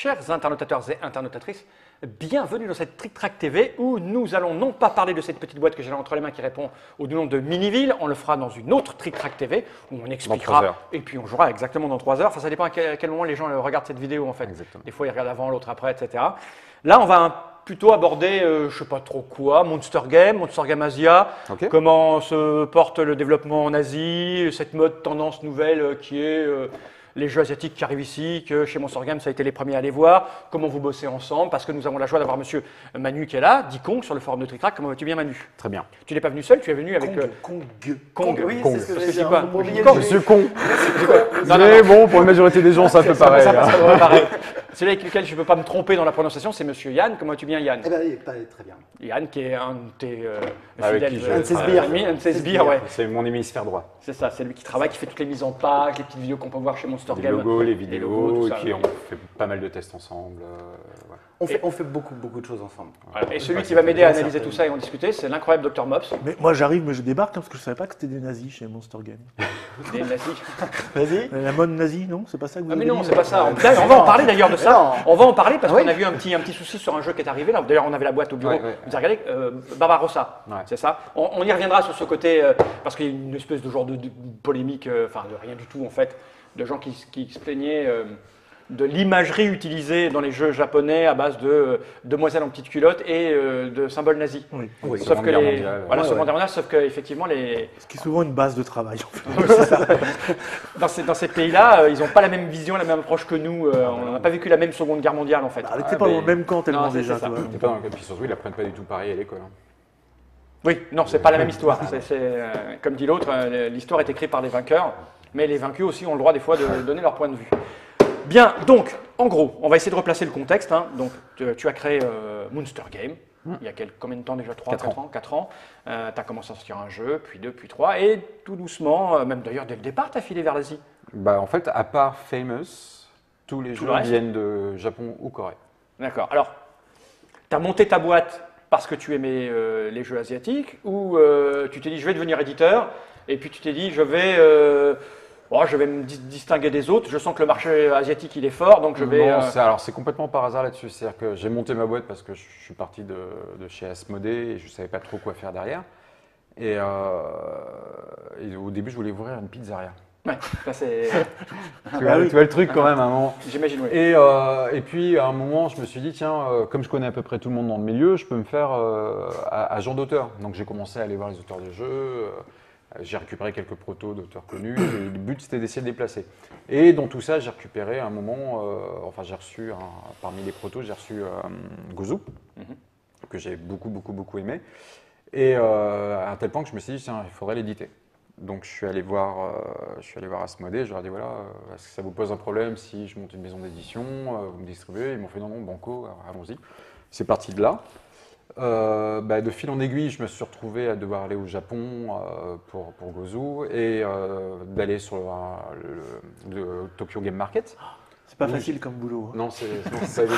chers internautateurs et internautatrices, bienvenue dans cette Trick Track TV où nous allons non pas parler de cette petite boîte que j'ai là entre les mains qui répond au nom de Miniville, on le fera dans une autre Trick Track TV où on expliquera et puis on jouera exactement dans 3 heures. Enfin, ça dépend à quel moment les gens regardent cette vidéo en fait. Exactement. Des fois ils regardent avant, l'autre après, etc. Là, on va plutôt aborder, je sais pas trop quoi, Monster Game Asia, Ok. comment se porte le développement en Asie, cette mode tendance nouvelle qui est les jeux asiatiques qui arrivent ici, que chez Monster Game ça a été les premiers à aller voir, comment vous bossez ensemble, parce que nous avons la joie d'avoir monsieur Manu qui est là, dit Kong sur le forum de Trick Track. Comment vas-tu bien Manu? Très bien. Tu n'es pas venu seul, tu es venu avec Kong. Oui, Kong. c'est ce que Parce j'ai que dit. je dis pas. Faut pas oublier Kong. que Monsieur con. Non, Mais bon, pour la majorité des gens, c'est un peu pareil. Ça hein. va pareil. Celui avec lequel je ne peux pas me tromper dans la prononciation, c'est monsieur Yann. Comment vas-tu bien Yann? Eh bien, il est pas très bien. Yann qui est un de tes Avec fidèles qui je Un de ses travaille. sbires. amis, un de ses sbires, ouais. C'est mon hémisphère droit. C'est ça, c'est lui qui travaille, qui fait toutes les mises en page, les petites vidéos qu'on peut voir chez Monster Les Game. logos, les logos, vidéos, tout et ça, puis ouais. on fait pas mal de tests ensemble. Ouais. On fait beaucoup de choses ensemble. Voilà. Et celui Ouais, qui va m'aider à analyser certaines. tout ça et en discuter, c'est l'incroyable Dr Mops, Mais moi j'arrive, mais je débarque hein, parce que je savais pas que c'était des nazis chez Monster Game. des nazis. Vas-y. La mode nazie, non? C'est pas ça que vous Ah mais avez non, dit c'est pas ça. Ouais. On va en parler d'ailleurs de ça. Non. On va en parler parce Ah oui. qu'on a vu un petit souci sur un jeu qui est arrivé là. D'ailleurs, on avait la boîte au bureau. Ouais, ouais. Vous avez regardé Barbarossa, Ouais. c'est ça. On y reviendra sur ce côté parce qu'il y a une espèce de genre de polémique, enfin de rien du tout en fait, de gens qui se plaignaient de l'imagerie utilisée dans les jeux japonais à base de demoiselles en petites culottes et de symboles nazis. Oui. Oui. Sauf que Seconde Guerre les mondiale. voilà, Ouais, Seconde ouais. Guerre mondiale, sauf que effectivement les Ce qui est souvent une base de travail. En fait. dans ces pays-là, ils n'ont pas la même vision, la même approche que nous. On n'a pas vécu la même Seconde Guerre mondiale en fait. Bah, t'es Ah, pas mais- dans le même camp tellement Non, c'est déjà. ça. Toi. T'es pas dans le cas, puis surtout, ils apprennent pas du tout pareil à l'école. Hein. Oui, non, c'est pas la même histoire. Comme dit l'autre, l'histoire est écrite par les vainqueurs, mais les vaincus aussi ont le droit des fois de donner leur point de vue. Bien, donc, en gros, on va essayer de replacer le contexte. Hein. Donc, tu as créé Monster Game. Il y a combien de temps déjà? 4 ans. 4 ans. Tu as commencé à sortir un jeu, puis 2, puis 3. Et tout doucement, même d'ailleurs dès le départ, tu as filé vers l'Asie. Bah, en fait, à part Famous, tous les Tout jeux le reste viennent de Japon ou Corée. D'accord. Alors, tu as monté ta boîte parce que tu aimais les jeux asiatiques ou tu t'es dit je vais devenir éditeur et puis tu t'es dit je vais me distinguer des autres, je sens que le marché asiatique il est fort donc je vais… Non, alors c'est complètement par hasard là-dessus. C'est-à-dire que j'ai monté ma boîte parce que je suis parti de chez Asmodée et je ne savais pas trop quoi faire derrière. Et au début, je voulais ouvrir une pizzeria. Ouais, ça c'est… Tu vois le truc quand même à un moment. J'imagine, oui. Et puis à un moment, je me suis dit, tiens, comme je connais à peu près tout le monde dans le milieu, je peux me faire agent d'auteur. Donc j'ai commencé à aller voir les auteurs de jeux, j'ai récupéré quelques protos d'auteurs connus, et le but c'était d'essayer de les placer. Et dans tout ça, j'ai récupéré à un moment, j'ai reçu, parmi les protos, j'ai reçu Gozu, que j'ai beaucoup aimé. Et à un tel point que je me suis dit, tiens, il faudrait l'éditer. Donc je suis allé voir Asmodée, je leur ai dit voilà, est-ce que ça vous pose un problème si je monte une maison d'édition, vous me distribuez? Ils m'ont fait non, banco, allons-y. C'est parti de là. De fil en aiguille, je me suis retrouvé à devoir aller au Japon pour Gozu et d'aller sur le Tokyo Game Market. C'est pas Oui. facile comme boulot. hein. Non, c'est pas évident.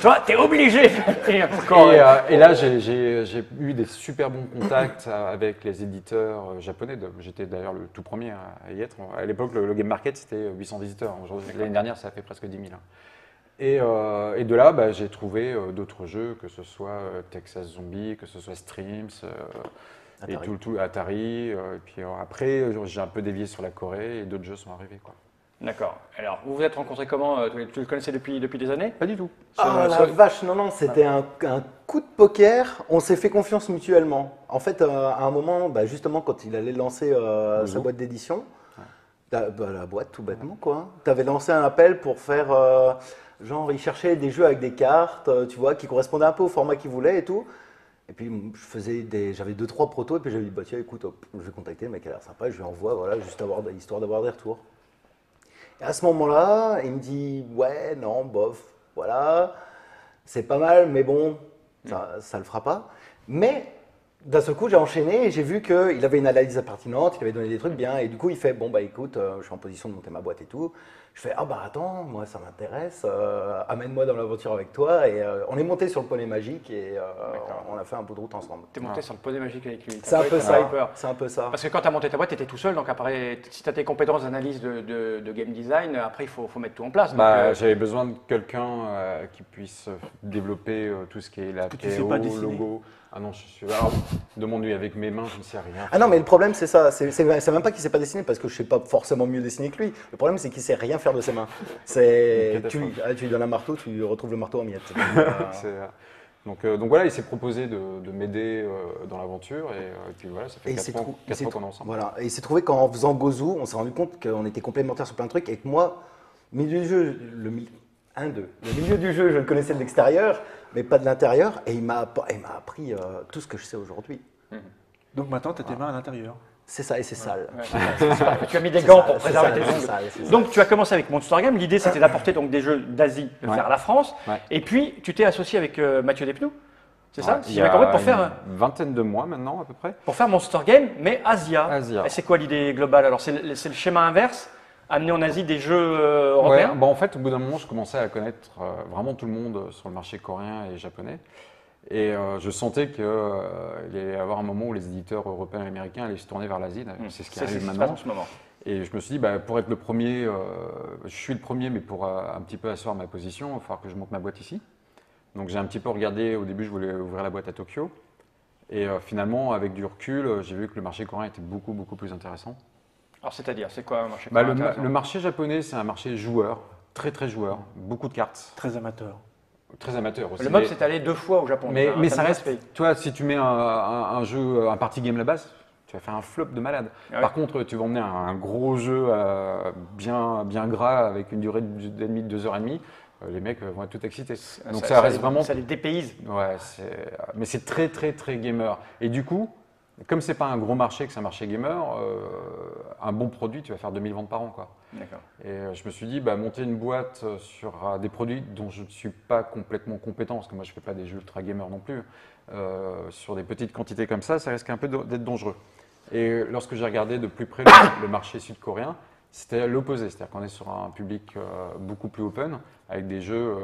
Toi, t'es obligé. Et Et là, j'ai eu des super bons contacts avec les éditeurs japonais. J'étais d'ailleurs le tout premier à y être. À l'époque, le Game Market, c'était 800 visiteurs. L'année dernière, ça a fait presque 10 000. Et de là, j'ai trouvé d'autres jeux, que ce soit Texas Zombie, que ce soit Streams, et Atari. tout Atari. Et puis après, j'ai un peu dévié sur la Corée et d'autres jeux sont arrivés, quoi. D'accord. Alors, vous vous êtes rencontrés comment? Tu le connaissais depuis des années? Pas du tout. Ah la vache, non, c'était un coup de poker. On s'est fait confiance mutuellement. En fait, à un moment, justement, quand il allait lancer sa boîte d'édition, la boîte tout bêtement, quoi. Tu avais lancé un appel pour faire, genre, il cherchait des jeux avec des cartes, tu vois, qui correspondaient un peu au format qu'il voulait et tout. Et puis, j'avais 2-3 protos, et puis j'avais dit, tiens, écoute, hop, je vais contacter, le mec a l'air sympa, je lui envoie, voilà, histoire d'avoir des retours. Et à ce moment-là, il me dit ouais, non, bof, voilà, c'est pas mal, mais bon, ça le fera pas. Mais d'un seul coup, j'ai enchaîné et j'ai vu qu'il avait une analyse pertinente, il avait donné des trucs bien. Et du coup, il fait bon, bah écoute, je suis en position de monter ma boîte et tout. Je fais ah bah attends, moi ça m'intéresse, amène-moi dans l'aventure avec toi. Et on est monté sur le poney magique et on a fait un bout de route ensemble. T'es monté sur le poney magique avec lui. C'est un peu T'as ça. pas eu peur. C'est un peu ça. Parce que quand tu as monté ta boîte, tu étais tout seul, donc après, si tu as tes compétences d'analyse de game design, après il faut mettre tout en place. Donc, J'avais besoin de quelqu'un qui puisse développer tout ce qui est la que tu sais PO, pas dessiner. logo. Ah non, je suis. Alors, demande-lui avec mes mains, je ne sais rien. Ah non, mais le problème c'est ça, c'est même pas qu'il sait pas dessiner parce que je sais pas forcément mieux dessiner que lui. Le problème c'est qu'il sait rien faire de ses mains. C'est tu lui donnes un marteau, tu retrouves le marteau en miettes. Donc voilà, il s'est proposé de m'aider dans l'aventure et puis voilà, ça fait 4 ans qu'on est ensemble. Voilà, et il s'est trouvé qu'en faisant Gozu, on s'est rendu compte qu'on était complémentaires sur plein de trucs et que moi, milieu du jeu, le milieu du jeu, je le connaissais de l'extérieur, mais pas de l'intérieur, et il m'a appris tout ce que je sais aujourd'hui. Donc maintenant, tu as tes mains à l'intérieur. C'est ça, et c'est sale. Ouais. Tu as mis des gants pour préserver tes ongles. Donc tu as commencé avec Monster Game. L'idée c'était d'apporter donc des jeux d'Asie vers la France. Ouais. Et puis tu t'es associé avec Mathieu Despnous. C'est ça? Si j'ai compris, pour faire une vingtaine de mois maintenant à peu près. Pour faire Monster Game, mais Asia. Et c'est quoi l'idée globale? Alors c'est le schéma inverse, amener en Asie des jeux européens. Ouais, en fait, au bout d'un moment, je commençais à connaître vraiment tout le monde sur le marché coréen et japonais. Et je sentais qu'il allait y avoir un moment où les éditeurs européens et américains allaient se tourner vers l'Asie. C'est ce qui arrive maintenant. En ce moment. Et je me suis dit, pour être le premier, je suis le premier, mais pour un petit peu asseoir ma position, il va falloir que je monte ma boîte ici. Donc j'ai un petit peu regardé, au début je voulais ouvrir la boîte à Tokyo. Et finalement, avec du recul, j'ai vu que le marché coréen était beaucoup, beaucoup plus intéressant. Alors c'est-à-dire, c'est quoi un marché coréen? Le marché japonais, c'est un marché joueur, très très joueur, beaucoup de cartes. Très amateur. Très amateur aussi. Le mob s'est allé 2 fois au Japon. Mais ça reste. Toi, si tu mets un jeu, un party game là-bas, tu vas faire un flop de malade. Par contre, tu vas emmener un gros jeu bien gras avec une durée de 2 heures et demie. Les mecs vont être tout excités. Donc ça reste vraiment. Ça les dépayse. Ouais, mais c'est très très très gamer. Et du coup, comme c'est pas un gros marché, que c'est un marché gamer, un bon produit, tu vas faire 2000 ventes par an, quoi. D'accord. Et je me suis dit, monter une boîte sur des produits dont je ne suis pas complètement compétent, parce que moi je ne fais pas des jeux ultra gamers non plus, sur des petites quantités comme ça risque un peu d'être dangereux. Et lorsque j'ai regardé de plus près le marché sud-coréen, c'était l'opposé, c'est-à-dire qu'on est sur un public beaucoup plus open, avec des jeux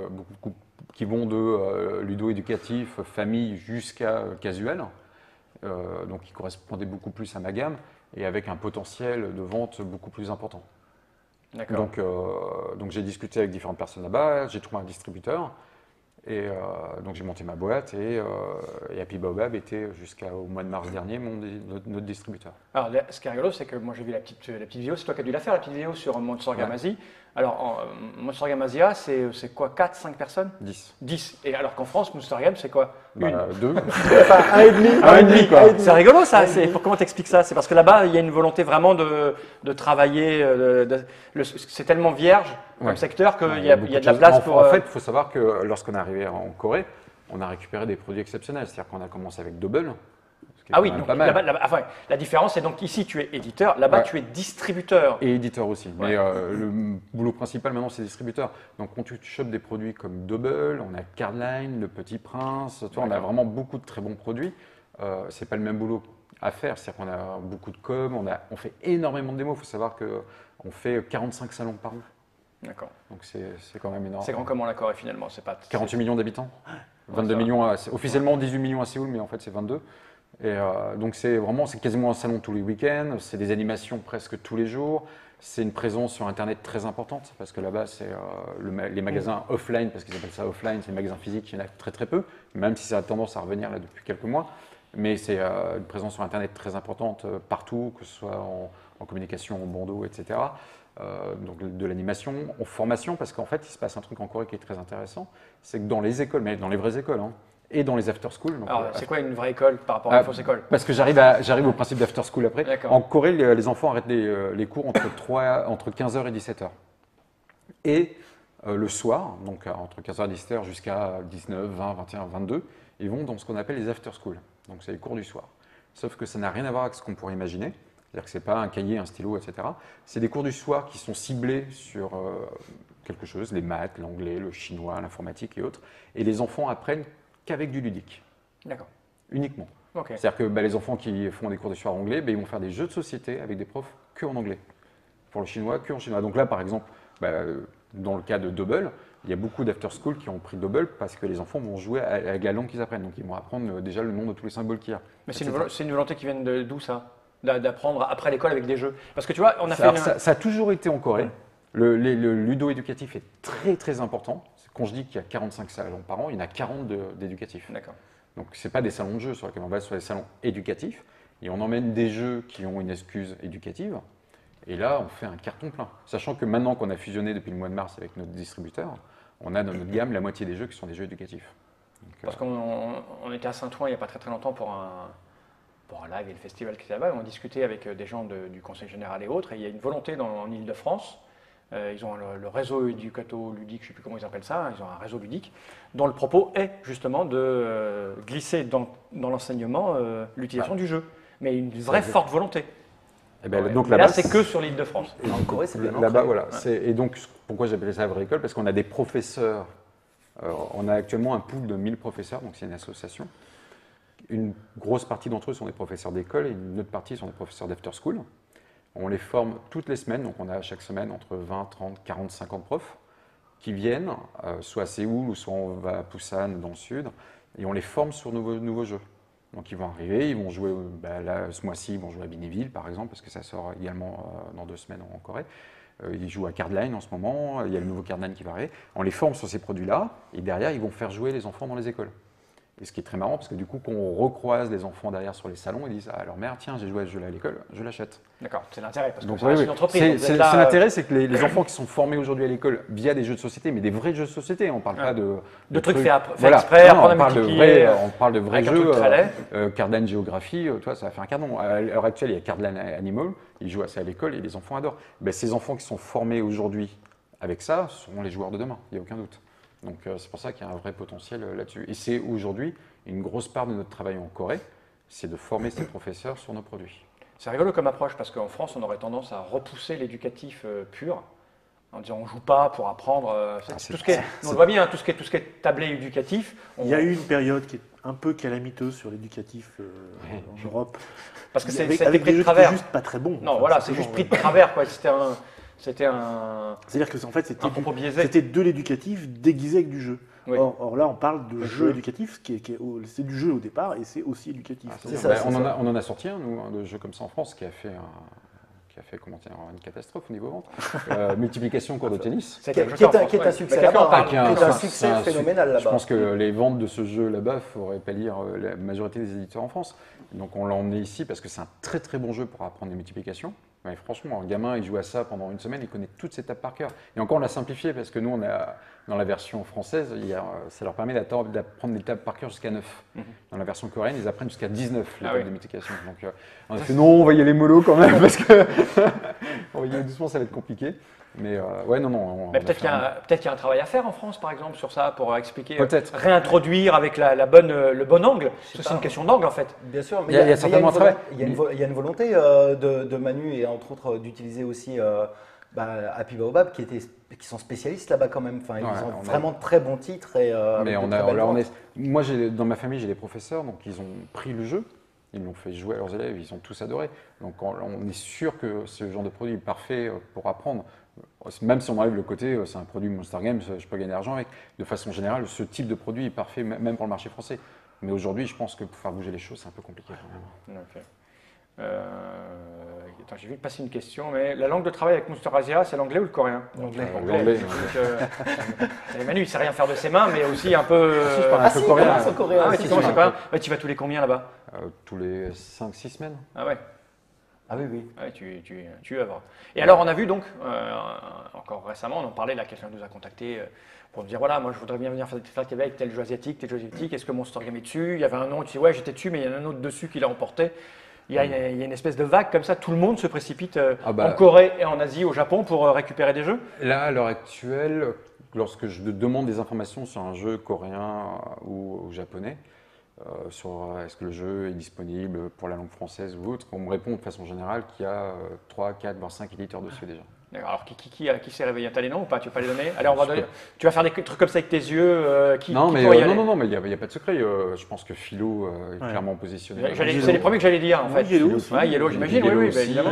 qui vont de ludo-éducatif, famille, jusqu'à casual, donc qui correspondaient beaucoup plus à ma gamme, et avec un potentiel de vente beaucoup plus important. Donc j'ai discuté avec différentes personnes là-bas, j'ai trouvé un distributeur, et donc j'ai monté ma boîte, et Happy Baobab était jusqu'au mois de mars dernier notre distributeur. Alors ce qui est rigolo, c'est que moi j'ai vu la petite vidéo, c'est toi qui as dû la faire, la petite vidéo sur Monster Game Asia. Alors Monster Game Asia, c'est quoi, 4, 5 personnes? 10. 10. Et alors qu'en France, Monster Game, c'est quoi? 2. Un et demi, quoi. C'est rigolo ça. Comment t'expliques ça? C'est parce que là-bas, il y a une volonté vraiment de travailler. C'est tellement vierge comme secteur qu'il y a de la place pour. En fait, il faut savoir que lorsqu'on est arrivé en Corée, on a récupéré des produits exceptionnels. C'est-à-dire qu'on a commencé avec Double. Ah oui, donc la différence, c'est donc ici tu es éditeur, là-bas tu es distributeur. Et éditeur aussi. Mais le boulot principal maintenant c'est distributeur. Donc quand tu chopes des produits comme Double, on a Cardline, Le Petit Prince, on a vraiment beaucoup de très bons produits. C'est pas le même boulot à faire, c'est-à-dire qu'on a beaucoup de com, on fait énormément de démos. Il faut savoir qu'on fait 45 salons par an. D'accord. Donc c'est quand même énorme. C'est grand comme la Corée finalement, c'est pas. 48 millions d'habitants. 22 millions, officiellement 18 millions à Séoul, mais en fait c'est 22. Et donc c'est quasiment un salon tous les week-ends, c'est des animations presque tous les jours, c'est une présence sur Internet très importante parce que là-bas c'est les magasins offline, parce qu'ils appellent ça offline, c'est les magasins physiques, il y en a très très peu, même si ça a tendance à revenir là depuis quelques mois, mais c'est une présence sur Internet très importante partout, que ce soit en communication, en bandeau, etc. Donc de l'animation, en formation, parce qu'en fait il se passe un truc en Corée qui est très intéressant, c'est que dans les écoles, mais dans les vraies écoles, et dans les after-school. Alors, c'est quoi une vraie école par rapport à une fausse école? Parce que j'arrive au principe d'after-school après. En Corée, les enfants arrêtent les cours entre 15h et 17h. Et le soir, donc entre 15h et 17h jusqu'à 19, 20, 21, 22, ils vont dans ce qu'on appelle les after-school. Donc c'est les cours du soir. Sauf que ça n'a rien à voir avec ce qu'on pourrait imaginer. C'est-à-dire que ce n'est pas un cahier, un stylo, etc. C'est des cours du soir qui sont ciblés sur quelque chose, les maths, l'anglais, le chinois, l'informatique et autres. Et les enfants apprennent qu'avec du ludique. D'accord. Uniquement. Ok. C'est-à-dire que les enfants qui font des cours d'histoire anglais, ils vont faire des jeux de société avec des profs que en anglais. Pour le chinois, que en chinois. Donc là, par exemple, dans le cas de Double, il y a beaucoup d'after school qui ont pris Double parce que les enfants vont jouer avec la langue qu'ils apprennent. Donc ils vont apprendre déjà le nom de tous les symboles qu'il y a. Mais c'est une volonté qui vient d'où ça? D'apprendre après l'école avec des jeux. Parce que tu vois, on a fait. Ça a toujours été en Corée. Le ludo-éducatif est très très important. Quand je dis qu'il y a 45 salons par an, il y en a 40 d'éducatifs. D'accord. Donc ce n'est pas des salons de jeux sur lesquels on va, sur les salons éducatifs. Et on emmène des jeux qui ont une excuse éducative. Et là, on fait un carton plein. Sachant que maintenant qu'on a fusionné depuis le mois de mars avec notre distributeur, on a dans notre gamme la moitié des jeux qui sont des jeux éducatifs. Donc, Parce qu'on était à Saint-Ouen il n'y a pas très longtemps pour un live et le festival qui est là-bas. On discutait avec des gens du Conseil général et autres. Et il y a une volonté en Ile-de-France. Ils ont le réseau éducato-ludique, je ne sais plus comment ils appellent ça. Ils ont un réseau ludique dont le propos est justement de glisser dans l'enseignement l'utilisation du jeu. Mais une vraie forte volonté. Et ben, Ouais. donc Mais là-bas, là, c'est que sur l'Île-de-France. Et en Corée, c'est bien là-bas, ancré. voilà. Et donc, pourquoi j'appelais ça vraie école? Parce qu'on a des professeurs. On a actuellement un pool de 1000 professeurs, donc c'est une association. Une grosse partie d'entre eux sont des professeurs d'école et une autre partie sont des professeurs d'after school. On les forme toutes les semaines, donc on a chaque semaine entre 20, 30, 40, 50 profs qui viennent, soit à Séoul ou soit on va à Busan dans le sud, et on les forme sur nouveaux jeux. Donc ils vont arriver, ils vont jouer, là, ce mois-ci, ils vont jouer à Bineville par exemple, parce que ça sort également dans 2 semaines en Corée. Ils jouent à Cardline en ce moment, il y a le nouveau Cardline qui va arriver. On les forme sur ces produits-là, et derrière, ils vont faire jouer les enfants dans les écoles. Et ce qui est très marrant, parce que du coup, quand on recroise les enfants derrière sur les salons, ils disent à leur mère, tiens, j'ai joué à ce jeu-là à l'école, je l'achète. D'accord, c'est l'intérêt. Parce que Donc, ça reste oui, une entreprise. c'est l'intérêt, c'est que les enfants qui sont formés aujourd'hui à l'école via des jeux de société, mais des vrais jeux de société, on ne parle pas de trucs faits voilà. exprès, Non, apprendre à on parle de multiplier. on parle de vrais avec un truc jeux. très laid. Cardline Géographie, toi, ça va faire un carton. À l'heure actuelle, il y a Cardline Animal, ils jouent à ça à l'école et les enfants adorent. Ces enfants qui sont formés aujourd'hui avec ça seront les joueurs de demain, il n'y a aucun doute. Donc c'est pour ça qu'il y a un vrai potentiel là-dessus. Et c'est aujourd'hui une grosse part de notre travail en Corée, c'est de former ces professeurs sur nos produits. C'est rigolo comme approche parce qu'en France, on aurait tendance à repousser l'éducatif pur en disant on joue pas pour apprendre. Tout ce qui est, on le voit bien, tout ce qui est tablé éducatif. Il y a eu une période qui est un peu calamiteuse sur l'éducatif en Europe. Parce que c'était avec pris des de jeux qui étaient travers. juste pas très bons. Non, Enfin, voilà, c'est simplement, juste pris de travers, quoi. C'était un C'est-à-dire que en fait, un propos biaisé. c'était de l'éducatif déguisé avec du jeu. Oui. Or là, on parle de jeu éducatif, c'est du jeu au départ et c'est aussi éducatif. C'est ça, c'est ça. On en a sorti un, nous, de jeu comme ça en France qui a fait comment dire, une catastrophe au niveau vente. Multiplication cours de tennis. Qui est un succès là-bas. Qui est un succès phénoménal là-bas. Je pense que les ventes de ce jeu là-bas feraient pâlir la majorité des éditeurs en France. Donc on l'a emmené ici parce que c'est un très très bon jeu pour apprendre les multiplications. Mais franchement, un gamin, il joue à ça pendant une semaine, il connaît toutes ses tables par cœur. Et encore, on l'a simplifié parce que nous, on a, dans la version française, ça leur permet d'apprendre les tables par cœur jusqu'à 9. Dans la version coréenne, ils apprennent jusqu'à 19 les tables de multiplication. Donc on a fait non, on va y aller mollo quand même parce que on va y aller doucement, ça va être compliqué. Mais ouais, non. Mais peut-être qu'il y a un travail à faire en France, par exemple, sur ça, pour expliquer, Peut-être. réintroduire avec le bon angle. Parce que c'est une question d'angle, en fait. Bien sûr, mais Il y a certainement un travail. Il y a une volonté de Manu et entre autres d'utiliser aussi Happy Baobab qui sont spécialistes là-bas quand même. Enfin, ils ont vraiment de très bons titres. Mais moi, dans ma famille, j'ai des professeurs, donc ils ont pris le jeu. Ils l'ont fait jouer à leurs élèves, ils ont tous adoré. Donc on est sûr que ce genre de produit est parfait pour apprendre. Même si on enlève le côté, c'est un produit Monster Games, je peux gagner de l'argent avec. De façon générale, ce type de produit est parfait même pour le marché français. Mais aujourd'hui, je pense que pour faire bouger les choses, c'est un peu compliqué. Okay. Attends, j'ai vu passer une question, mais la langue de travail avec Monster Asia, c'est l'anglais ou le coréen? L'anglais. Manu, il sait rien faire de ses mains, mais aussi un peu. Si, je parle un peu coréen. Tu commences coréen. Tu vas tous les combien là-bas? Tous les 5-6 semaines. Ah ouais. Ah oui. Ouais, tu œuvres. Et alors, on a vu donc, encore récemment, on en parlait, là, quelqu'un nous a contacté pour nous dire voilà, moi je voudrais bien venir faire avec tel jeu asiatique, est-ce que Monster Game est dessus? Il y avait un nom, tu dis ouais, j'étais dessus, mais il y en a un autre dessus qui l'a emporté. Il y a une espèce de vague comme ça, tout le monde se précipite en Corée et en Asie, au Japon pour récupérer des jeux? Là, à l'heure actuelle, lorsque je demande des informations sur un jeu coréen ou japonais, sur est-ce que le jeu est disponible pour la langue française ou autre, on me répond de façon générale qu'il y a 3, 4, voire 5 éditeurs dessus déjà. D'accord. Alors, qui s'est réveillé? T'as les noms ou pas? Tu veux pas les donner? Allez, on va donner. Tu vas faire des trucs comme ça avec tes yeux. Non, mais pourrait y aller? non, mais il y a pas de secret. Je pense que Philo est clairement positionné. C'est les premiers que j'allais dire, en fait. Yellow, Ouais, Yellow, j'imagine, oui, bah, évidemment.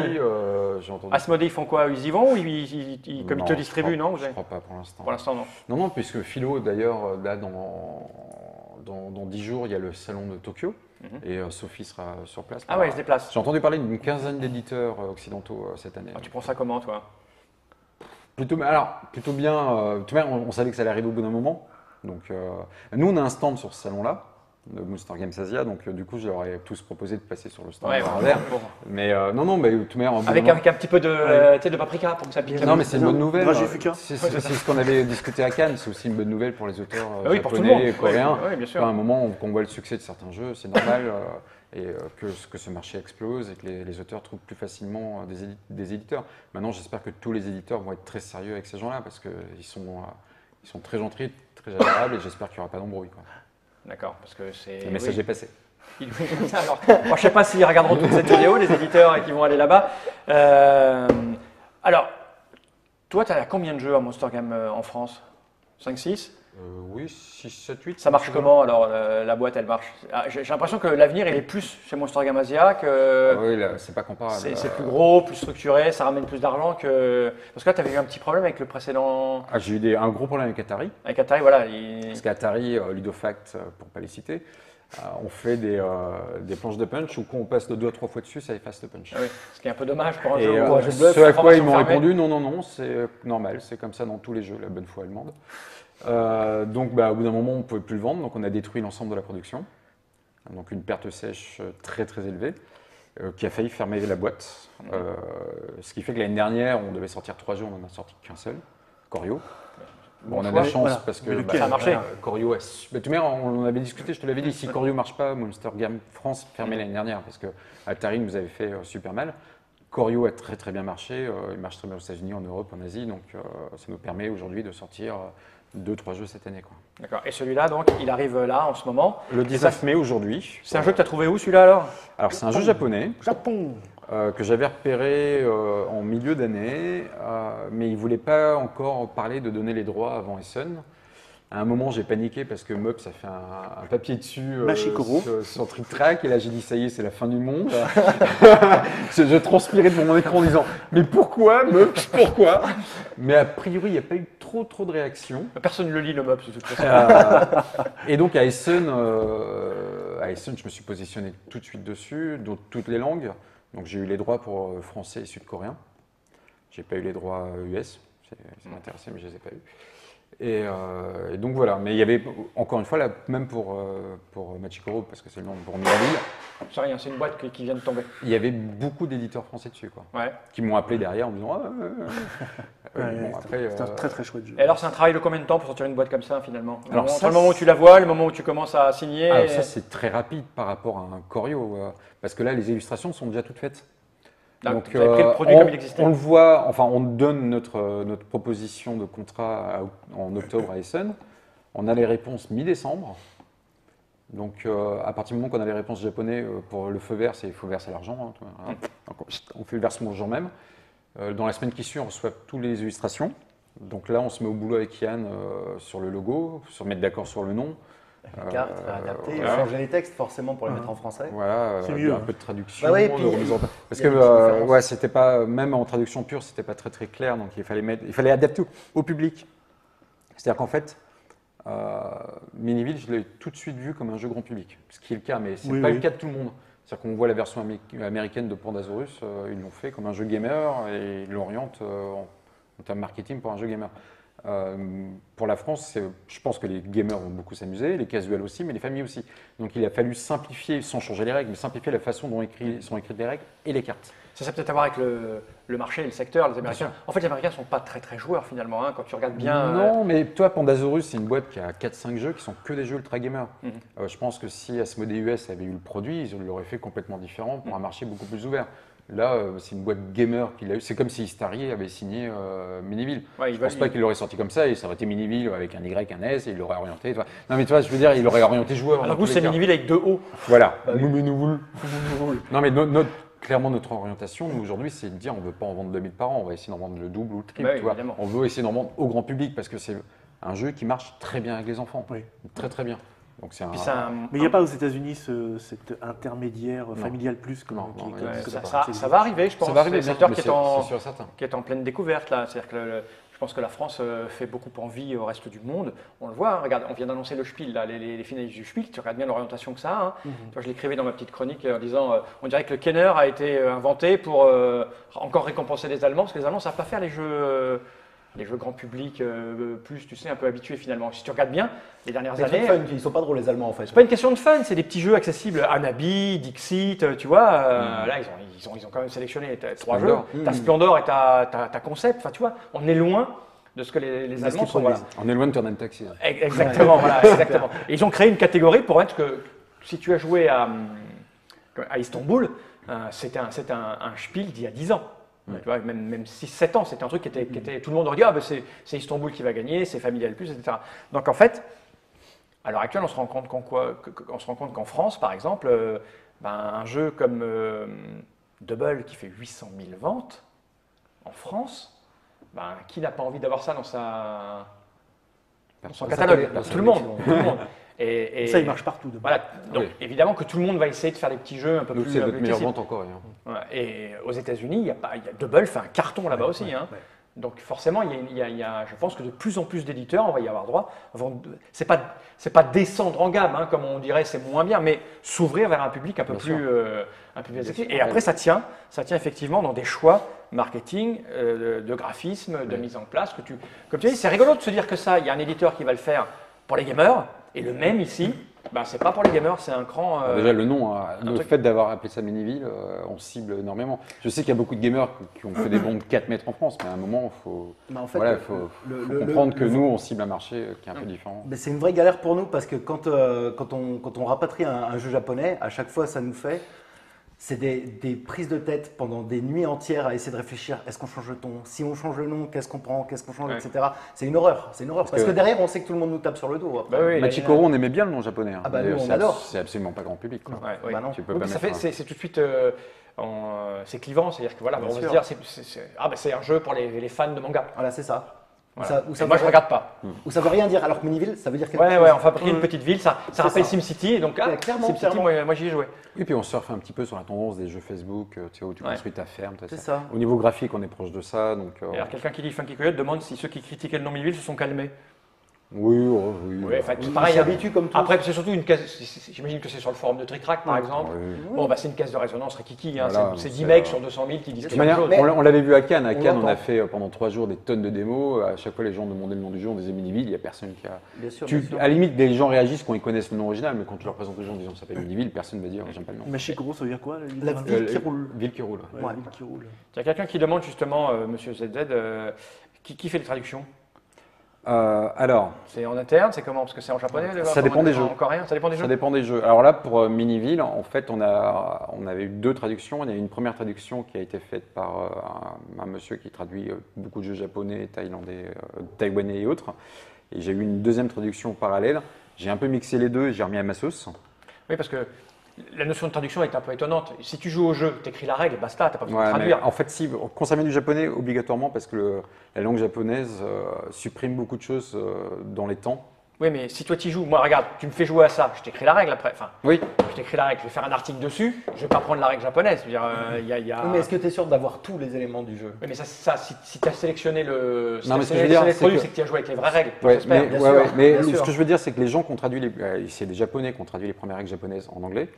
J'ai entendu. Asmodée, ils font quoi? Ils y vont ou comme ils te distribuent, non? Je crois pas pour l'instant. Pour l'instant, non. Non, puisque Philo, d'ailleurs, là, dans 10 jours, il y a le salon de Tokyo. Et Sophie sera sur place. Ah ouais, ils se déplacent. J'ai entendu parler d'une quinzaine d'éditeurs occidentaux cette année. Ah, tu prends ça comment, toi? Plutôt bien. On savait que ça allait arriver au bout d'un moment. Donc, nous, on a un stand sur ce salon-là, de Monster Games Asia. Donc, du coup, je leur ai tous proposé de passer sur le stand. Ouais, bon. Mais non, mais tout de même, Avec un petit peu de paprika pour que ça pique. Non, mais c'est une bonne nouvelle. Dragé Fuka. C'est ce qu'on avait discuté à Cannes. C'est aussi une bonne nouvelle pour les auteurs oui, pour tout le monde. japonais et coréens. Oui, bien sûr. À un moment, qu'on voit le succès de certains jeux, c'est normal. Et que ce marché explose et que les auteurs trouvent plus facilement des éditeurs. Maintenant, j'espère que tous les éditeurs vont être très sérieux avec ces gens-là parce qu'ils sont très gentils, très agréables et j'espère qu'il n'y aura pas d'embrouille. D'accord, parce que c'est. Le message est passé. Alors, moi, je ne sais pas s'ils regarderont toute cette vidéo, les éditeurs qui vont aller là-bas. Alors, toi, tu as combien de jeux à Monster Game en France? 5, 6? Oui, 6, 7, 8. Ça marche comment alors la boîte elle marche? J'ai l'impression que l'avenir il est plus chez Monster Game Asia que Oui, là, c'est pas comparable. c'est plus gros, plus structuré, ça ramène plus d'argent que. Parce que là tu avais eu un petit problème avec le précédent. Ah, j'ai eu un gros problème avec Atari. Avec Atari, voilà. Parce qu'Atari, Ludofact, pour ne pas les citer, on fait des planches de punch où quand on passe de 2 à 3 fois dessus, ça efface le punch. Ah oui, ce qui est un peu dommage pour un Et jeu. ce à quoi ils m'ont fermée. répondu, non, c'est normal, c'est comme ça dans tous les jeux, la bonne foi allemande. Donc au bout d'un moment, on ne pouvait plus le vendre, donc on a détruit l'ensemble de la production. Donc une perte sèche très très élevée, qui a failli fermer la boîte. Ce qui fait que l'année dernière, on devait sortir 3 jeux, on n'en a sorti qu'un seul, Corio. Bon, on a de la chance parce que ça a marché. Corio, on en avait discuté, je te l'avais dit, si Corio ne marche pas, Monster Game France fermait l'année dernière parce que Atari nous avait fait super mal. Corio a très très bien marché, il marche très bien aux États-Unis, en Europe, en Asie, donc ça nous permet aujourd'hui de sortir 2-3 jeux cette année. D'accord. Et celui-là, donc, il arrive là en ce moment. Le 19 mai aujourd'hui. C'est un jeu que tu as trouvé où celui-là alors? Alors c'est un jeu japonais Japon. que j'avais repéré en milieu d'année, mais il ne voulait pas encore parler de donner les droits avant Essen. À un moment, j'ai paniqué parce que Mops a fait un papier dessus sur Trick Track et là j'ai dit ça y est, c'est la fin du monde. je transpirais devant mon écran en disant mais pourquoi Mops, pourquoi? Mais a priori, il n'y a pas eu trop de réactions. Personne ne le lit le Mops de toute façon. Et donc à Essen, je me suis positionné tout de suite dessus, dans toutes les langues. Donc j'ai eu les droits pour français et sud-coréen. J'ai pas eu les droits US, ça m'intéressait mais je les ai pas eu. Et donc voilà, mais il y avait encore une fois, là, même pour Machikoro, parce que c'est le nom pour Miraville, C'est rien, c'est une boîte qui vient de tomber. il y avait beaucoup d'éditeurs français dessus, quoi, Ouais. qui m'ont appelé derrière en me disant C'est un très très chouette jeu. Et alors, c'est un travail de combien de temps pour sortir une boîte comme ça finalement? Alors, Entre le moment où tu la vois, le moment où tu commences à signer. Alors ça, c'est très rapide par rapport à un Corio, parce que là, les illustrations sont déjà toutes faites. Donc, tu avais pris le produit comme il existait. On le voit, enfin, on donne notre proposition de contrat en octobre à Essen. On a les réponses mi-décembre. Donc, à partir du moment qu'on a les réponses japonais pour le feu vert, il faut verser l'argent. Hein, donc, on fait le versement le jour même. Dans la semaine qui suit, on reçoit toutes les illustrations. Donc là, on se met au boulot avec Yann sur le logo, se mettre d'accord sur le nom. Les cartes, adapter, voilà. changer les textes forcément pour les mettre en français. Voilà, C'est mieux. un peu de traduction, Bah ouais, puis de remise en page. Parce il y a que des petites différences. c'était pas, même en traduction pure, c'était pas très clair, donc il fallait adapter au public. C'est-à-dire qu'en fait, Miniville, je l'ai tout de suite vu comme un jeu grand public, ce qui est le cas, mais c'est pas le cas de tout le monde. C'est-à-dire qu'on voit la version américaine de Pandasaurus, ils l'ont fait comme un jeu gamer et ils l'orientent en termes marketing pour un jeu gamer. Pour la France, je pense que les gamers vont beaucoup s'amuser, les casuals aussi, mais les familles aussi. Donc il a fallu simplifier, sans changer les règles, mais simplifier la façon dont sont écrites les règles et les cartes. Ça peut-être à voir avec le marché, le secteur, les Américains. En fait, les Américains ne sont pas très joueurs finalement, hein, quand tu regardes bien. Non, mais toi, Pandasaurus, c'est une boîte qui a 4-5 jeux qui sont que des jeux ultra gamers. Je pense que si Asmodee US avait eu le produit, ils l'auraient fait complètement différent pour un marché beaucoup plus ouvert. Là, c'est une boîte gamer qu'il a eu. C'est comme si Istari avait signé Miniville. Ouais, je pense pas qu'il l'aurait sorti comme ça et ça aurait été Miniville avec un Y, un S et il l'aurait orienté. Non, mais tu vois, je veux dire, il aurait orienté joueur. Alors, vous, c'est Miniville avec 2 O. Voilà. Bah oui. Non, mais clairement notre orientation. Nous, aujourd'hui, c'est de dire on ne veut pas en vendre 2000 par an, on va essayer d'en vendre le double ou le triple. Bah oui, tu vois. évidemment. On veut essayer d'en vendre au grand public parce que c'est un jeu qui marche très bien avec les enfants. Oui. Très très bien. Donc c'est un. Puis ça, Mais il n'y a pas aux États-Unis cet intermédiaire familial plus Non, non, qui ouais, existe. ça va arriver, je pense. Ça va arriver, C'est un bien secteur sûr, c'est sûr et certain. qui est en pleine découverte là. C'est-à-dire que je pense que la France fait beaucoup envie au reste du monde. On le voit, hein, regarde, on vient d'annoncer le Spiel, là, les finalistes du Spiel. Tu regardes bien l'orientation que ça a. Hein. Toi, je l'écrivais dans ma petite chronique en disant on dirait que le Kenner a été inventé pour encore récompenser les Allemands, parce que les Allemands ne savent pas faire les jeux grand public, plus, tu sais, un peu habitués finalement. Si tu regardes bien, les dernières Les années. trucs fun, ils sont pas drôles les Allemands en fait. C'est pas une question de fun, c'est des petits jeux accessibles. Anabi, Dixit, tu vois. Là, ils ont quand même sélectionné 3 jeux. Splendor. T'as Splendor et t'as Concept. Enfin, tu vois, on est loin de ce que les Allemands sont. Voilà. On est loin de Turn and Taxi. Hein. Exactement, voilà, exactement. Et ils ont créé une catégorie pour mettre que si tu as joué à Istanbul, c'était un Spiel d'il y a 10 ans. Tu vois, même 6-7 ans, c'était un truc qui était. Tout le monde aurait dit ah, ben c'est Istanbul qui va gagner, c'est Familial Plus, etc. Donc en fait, à l'heure actuelle, on se rend compte qu'en France, par exemple, un jeu comme Double qui fait 800 000 ventes en France, qui n'a pas envie d'avoir ça dans son catalogue? Tout le monde. Tout le monde. Et Ça, il marche partout. Voilà. Donc évidemment que tout le monde va essayer de faire des petits jeux un peu Nous, plus. c'est notre meilleure accessibles. vente encore. Hein. Ouais. Et aux États-Unis, Double fait un carton là-bas aussi. Hein. Donc forcément, je pense que de plus en plus d'éditeurs, on va y avoir droit. C'est pas descendre en gamme, hein, comme on dirait, c'est moins bien, mais s'ouvrir vers un public un peu plus accessible. Et après, ça tient effectivement dans des choix marketing, de graphisme, de mise en place. Comme tu dis, c'est rigolo de se dire que ça, il y a un éditeur qui va le faire pour les gamers, et le même ici, c'est pas pour les gamers, c'est un cran. Déjà, le nom, le fait d'avoir appelé ça Miniville, on cible énormément. Je sais qu'il y a beaucoup de gamers qui ont fait des bons de 4 mètres en France, mais à un moment, il faut, faut comprendre que nous, on cible un marché qui est un peu différent. C'est une vraie galère pour nous parce que quand on rapatrie un jeu japonais, à chaque fois, ça nous fait. C'est des prises de tête pendant des nuits entières à essayer de réfléchir. Est-ce qu'on change le ton? Si on change le nom, qu'est-ce qu'on prend? Qu'est-ce qu'on change, etc. C'est une horreur. C'est une horreur. Parce que derrière, on sait que tout le monde nous tape sur le dos. Oui, Machikoro, on aimait bien le nom japonais. Hein. Nous, on adore. C'est absolument pas grand public. Quoi. Ouais. Non. Tu peux pas mettre c'est tout de suite. C'est clivant, c'est-à-dire que voilà, on va se dire c'est un jeu pour les fans de manga. Voilà, c'est ça. Voilà. Moi, je regarde pas. Ou ça veut rien dire, alors que Miniville, ça veut dire quelque chose. Ouais, on fabrique une petite ville, ça rappelle SimCity, et donc clairement, SimCity, moi j'y ai joué. Et puis on surfe un petit peu sur la tendance des jeux Facebook, tu sais, où tu construis ta ferme. C'est ça. Au niveau graphique, on est proche de ça. Donc, Alors quelqu'un qui dit Funky Coyote demande si ceux qui critiquaient le nom Miniville se sont calmés. Oui. Pareil, s'habitue comme tout. Après, c'est surtout une caisse. J'imagine que c'est sur le forum de Trick Track, par exemple. Oui. Bon, c'est une caisse de résonance Rikiki. Hein, Voilà, c'est 10 c'est, mecs sur 200 000 qui disent De toute quelque manière, chose. on l'avait vu à Cannes. À Cannes, on l'entend. a fait pendant 3 jours des tonnes de démos. À chaque fois, les gens demandaient le nom du jeu, on disait Miniville. Il n'y a personne qui a. Bien sûr, À la limite, les gens réagissent quand ils connaissent le nom original, mais quand tu leur présentes les gens en disant que ça s'appelle Miniville, personne ne va dire j'aime pas le nom. Machikoro, ça veut dire quoi? La ville qui roule. Ville qui roule. Ouais, ville qui roule. Il y a quelqu'un qui demande justement, Monsieur ZZ, qui fait les traductions? Alors, C'est en interne, c'est comment? Parce que c'est en japonais, Ça dépend des jeux. En coréen, ça dépend des jeux. ça dépend des jeux. Alors là, pour Miniville, en fait, on avait eu 2 traductions. Il y a eu une première traduction qui a été faite par un monsieur qui traduit beaucoup de jeux japonais, thaïlandais, taïwanais et autres. Et j'ai eu une deuxième traduction parallèle. J'ai un peu mixé les deux et j'ai remis à ma sauce. Oui, parce que la notion de traduction est un peu étonnante. Si tu joues au jeu, tu écris la règle, basta, tu n'as pas besoin de Ouais, traduire. mais en fait, si, quand ça vient du japonais, obligatoirement, parce que la langue japonaise supprime beaucoup de choses dans les temps. Oui, mais si toi tu joues, moi regarde, tu me fais jouer à ça, je t'écris la règle après. Enfin, Oui. je t'écris la règle, je vais faire un article dessus, je vais pas prendre la règle japonaise. Je veux dire, il y a... Oui, mais est-ce que tu es sûr d'avoir tous les éléments du jeu? Oui, mais ça si tu as sélectionné le, Non, mais ce que je veux dire, le c'est produit, que- c'est que tu as joué avec les vraies règles. Ouais, j'espère. mais bien ce sûr. que je veux dire, c'est que les gens qui ont traduit c'est des Japonais qui ont traduit les premières règles japonaises en anglais.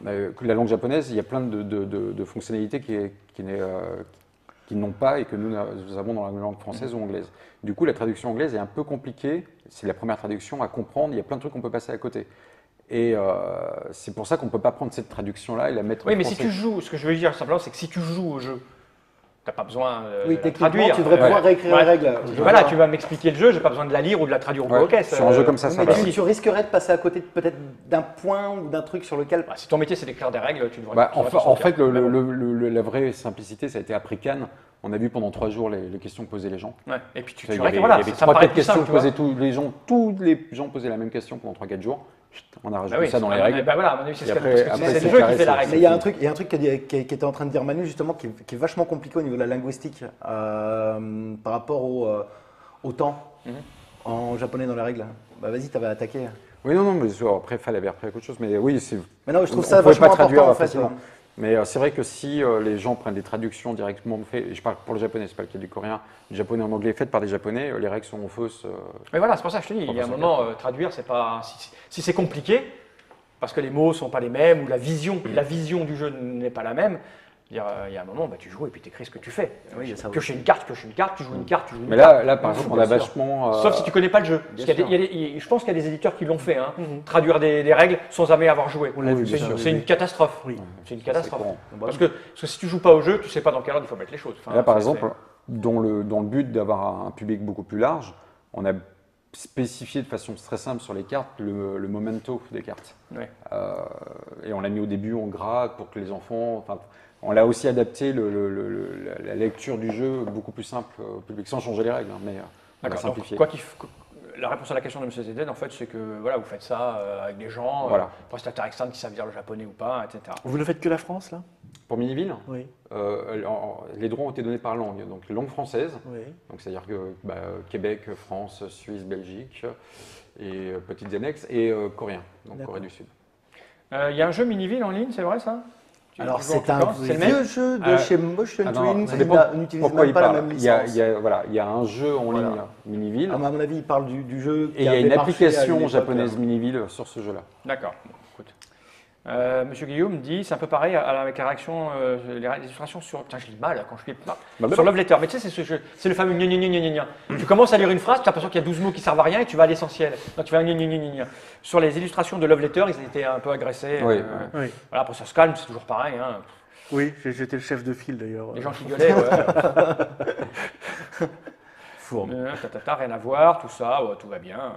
Ouais. La langue japonaise, il y a plein de fonctionnalités qui n'ont pas et que nous avons dans la langue française ou anglaise. Du coup, la traduction anglaise est un peu compliquée. C'est la première traduction à comprendre. Il y a plein de trucs qu'on peut passer à côté. Et c'est pour ça qu'on ne peut pas prendre cette traduction-là et la mettre Oui, en mais si français. tu joues, ce que je veux dire simplement, c'est que si tu joues au jeu, tu n'as pas besoin Oui, de la techniquement, traduire. tu devrais pouvoir réécrire les règles. Voilà, tu vas m'expliquer le jeu, je n'ai pas besoin de la lire ou de la traduire au caisse. sur un jeu comme ça, ça Mais va. tu risquerais de passer à côté peut-être d'un point ou d'un truc sur lequel. Si ton métier c'est d'écrire des règles, tu devrais. En fait, Mais bon. la vraie simplicité, ça a été après Cannes. On a vu pendant 3 jours les questions que posaient les gens. Ouais. Et puis tu Il y règles, avait, voilà, il y avait ça me paraît 3-4 plus simple, questions tu vois. que posaient tous les gens posaient la même question pendant 3-4 jours. on a Bah rajouté oui, ça dans les à mon avis, règles. bah voilà, à mon avis, c'est Et ce qu'elle- après- parce que après, c'est c'est le jeu qui carré, fait la c'est- règle. Mais il y a un truc qui était en train de dire Manu justement qui est vachement compliqué au niveau de la linguistique par rapport au temps en japonais dans les règles. Bah vas-y, t'avais attaqué. Oui, non, mais après, il fallait après autre chose. Mais oui, c'est. Mais non, je trouve on ça pouvait vachement pas traduire important en fait. facilement. Mais c'est vrai que si les gens prennent des traductions directement faites, et je parle pour le japonais, c'est pas le cas du coréen, du japonais en anglais faites par des japonais, les règles sont fausses. Mais voilà, c'est pour ça que je te dis, il y a un moment, traduire, c'est pas. Si c'est compliqué, parce que les mots sont pas les mêmes, ou la vision du jeu n'est pas la même, il y a un moment, bah, tu joues et puis tu écris ce que tu fais. Oui, il y a ça Piocher une carte, tu joues une carte, tu joues une carte. Mais là, par exemple, on a bien sûr. vachement. Sauf si tu connais pas le jeu. Parce qu'il y a je pense qu'il y a des éditeurs qui l'ont fait, hein. Traduire des règles sans jamais avoir joué. On l'a vu, C'est bien une- sûr. c'est une catastrophe. Oui. C'est une catastrophe. courant. Parce que si tu joues pas au jeu, tu sais pas dans quel ordre il faut mettre les choses. Enfin, Là, par c'est- exemple, dans le but d'avoir un public beaucoup plus large, on a spécifié de façon très simple sur les cartes le memento des cartes. Ouais. Et on l'a mis au début en gras pour que les enfants. Enfin, on l'a aussi adapté la lecture du jeu beaucoup plus simple au public, sans changer les règles, hein, mais on l'a D'accord. simplifié. Donc, la réponse à la question de M. Zeden, en fait, c'est que voilà, vous faites ça avec des gens, Voilà. prestataires externes qui savent dire le japonais ou pas, etc. Vous ne faites que la France, là? Pour Miniville, Oui. les droits ont été donnés par langue, donc langue française, Oui. donc c'est-à-dire que Québec, France, Suisse, Belgique, et petites annexes, et coréen, donc D'accord. Corée du Sud. Il y a un jeu Miniville en ligne, c'est vrai ça? Alors Tu joues en c'est tout un temps, c'est le même vieux jeu de chez Motion Ah non, Twin ça qui dépend n'utilise pourquoi même il pas la parle. même Il y a, licence. il y a un jeu en Voilà. ligne, Miniville, À mon avis, il parle du jeu. et il y a une application japonaise Miniville sur ce jeu-là. D'accord. Bon, écoute. Monsieur Guillaume dit, c'est un peu pareil avec la réaction, les illustrations sur. Putain, je lis mal quand je lis. Sur Love Letter. Mais tu sais, c'est le fameux gna gna gna gna gna gna. Tu commences à lire une phrase, tu as l'impression qu'il y a 12 mots qui servent à rien et tu vas à l'essentiel. Donc tu vas gna gna gna gna gna. Sur les illustrations de Love Letter, ils étaient un peu agressés. Oui, Oui. Voilà, après ça se calme, c'est toujours pareil. Hein. Oui, j'étais le chef de file d'ailleurs. Les gens qui gueulaient, ouais. Fourbe. Rien à voir, tout ça, ouais, tout va bien.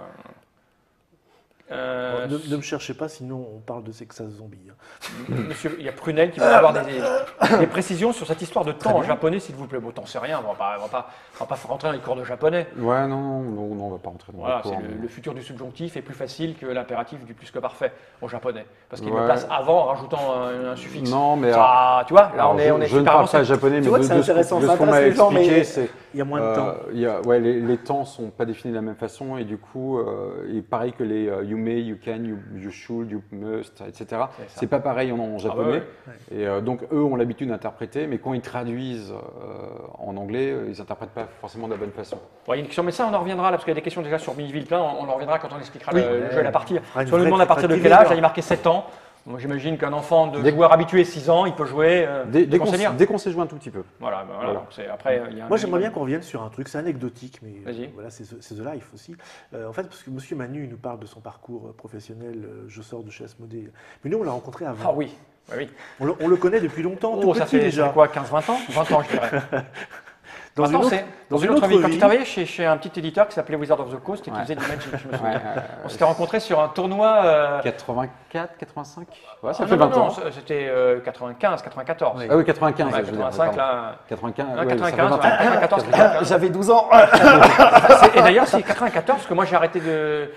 Ne me cherchez pas, sinon on parle de Texas Zombie. Monsieur, il y a Prunel qui va avoir des précisions sur cette histoire de temps en japonais, s'il vous plaît. Bon, t'en sais rien, on va pas rentrer dans les cours de japonais. Ouais, non, on va pas rentrer dans Voilà, le cours. le futur du subjonctif est plus facile que l'impératif du plus que parfait en japonais. Parce qu'il Ouais. le place avant en rajoutant un suffixe. Non, mais Ça, tu vois, là alors, on est je ne super parle avancé. pas japonais, mais vois de que c'est ce intéressant, de ça ce qu'on m'a intéresse les gens, expliqué, mais- c'est Il y a moins de temps. les temps sont pas définis de la même façon et du coup, et pareil que les you may, you can, you should, you must, etc. C'est ça. C'est pas pareil en japonais. ouais, Et donc eux ont l'habitude d'interpréter, mais quand ils traduisent en anglais, ils interprètent pas forcément de la bonne façon. Bon, il y a une question, mais ça on en reviendra là, parce qu'il y a des questions déjà sur Miniville plein, on en reviendra quand on expliquera Oui. le jeu et la partie. fera une Si on nous vraie demande à partir de quel traduction. âge, là, il est marqué 7 ans. Moi j'imagine qu'un enfant de Dès- joueur habitué 6 ans, il peut jouer. Dès conseillère. qu'on sait jouer un tout petit peu. Voilà, ben voilà. Voilà. Après, il y a un Moi, j'aimerais bien minimum. qu'on revienne sur un truc, c'est anecdotique, mais Vas-y. voilà, c'est The Life aussi. En fait, parce que Monsieur Manu il nous parle de son parcours professionnel, je sors de chez Asmodée. Mais nous, on l'a rencontré avant. Ah oui, oui. On le connaît depuis longtemps, tout Oh, ça petit fait déjà. quoi, 15-20 ans 20 ans, je dirais. Dans 20 ans, une autre- c'est dans dans une une autre autre vie. Quand vie. tu travaillais chez un petit éditeur qui s'appelait Wizard of the Coast et qui Ouais. faisait du Magic, je me souviens. Ouais, On s'était rencontrés sur un tournoi. 84, 85. Ouais, ça ah, fait non, 20 non, ans. c'était 95, 94. Oui. Ah oui, 95. Ouais, je veux dire, 85 d'accord. là. 95, Ah, ouais, ça fait 95, 20 ans. 94, 95. J'avais 12 ans. Et d'ailleurs, c'est 94 parce que moi j'ai arrêté de.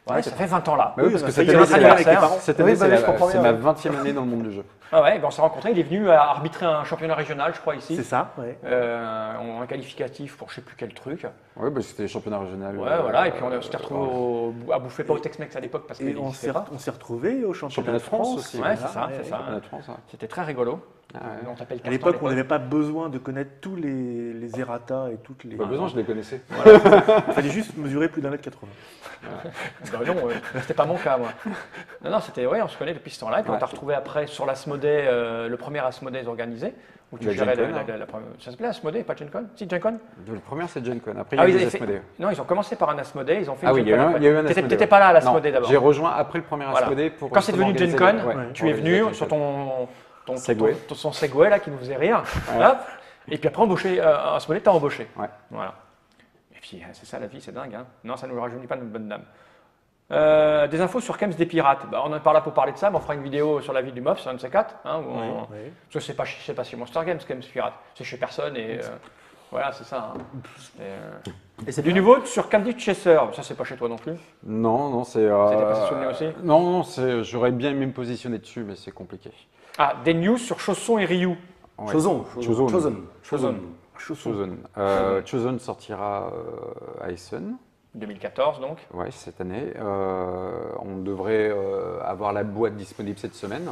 Ouais, ça fait 20 ans là. Bah oui, parce que ça y cette est, année, on a c'est fait avec les la- parents. cette Oui, année, bah oui, je comprends c'est bien, ma 20e année dans le monde du jeu. Ah ouais, ben on s'est rencontrés. Il est venu arbitrer un championnat régional, je crois, ici. C'est ça, ouais. Un qualificatif pour je sais plus quel truc. Oui, bah, c'était championnat régional. Ouais, voilà. Et puis on s'était retrouvés à bouffer pas au Tex-Mex à l'époque parce qu'il Et on n'existait pas. s'est retrouvés au championnat de France aussi. Ouais, c'est ça, ouais. c'est ça. Championnat de France, ouais. C'était très rigolo. Ah ouais. On t'appelle À l'époque, on n'avait pas besoin de connaître tous les errata et toutes les. Pas besoin, je les connaissais. Il fallait juste mesurer plus d'1,80 m. Bah non, c'était pas mon cas, moi. Non, c'était, ouais, on se connaît depuis ce temps-là. Et puis on Ouais. t'a retrouvé après sur l'Asmodée, le premier Asmodée organisé, où tu La gérais Gen Con, la première. Ça s'appelait Asmodée, pas Gen Con? Si, Gen Con? Le premier, c'est Gen Con. Après, il y Ah a oui, eu ils des avaient fait- Asmodée. Non, ils ont commencé par un Asmodée, ils ont fait Ah une oui, Gen il y a eu Con un- après. il y a eu un T'étais- Asmodée. T'étais pas là à Non, l'Asmodée d'abord. J'ai rejoint après le premier Voilà. Asmodée pour. Quand c'est devenu justement Gen Con, organiser- ouais, tu es organiser la venu Gen sur Con. ton Segway. son Segway là qui nous faisait rire. Ouais. Hop. Et puis après, embauché, Asmodée t'a embauché. Ouais. Voilà. Et puis, c'est ça la vie, c'est dingue. Hein. Non, ça ne nous rajeunit pas, notre bonne dame. Des infos sur Kems des pirates. Bah, on n'est pas là pour parler de ça, mais on fera une vidéo sur la ville du MOF, sur un de ces quatre. Hein, où on- Ouais. Parce que c'est pas chez Monster Games, Kems Pirates. C'est chez personne et Voilà, c'est ça. Hein. Et c'est Du nouveau sur Candy Chaser. Ça, c'est pas chez toi non plus. Non, non, c'est. C'était passé sous le nez aussi. Non, non, j'aurais bien aimé me positionner dessus, mais c'est compliqué. Ah, des news sur Chausson et Ryu. Ouais. Chosen. Chosen. Chosen sortira à Essen. 2014 donc. Ouais, cette année. On devrait avoir la boîte disponible cette semaine.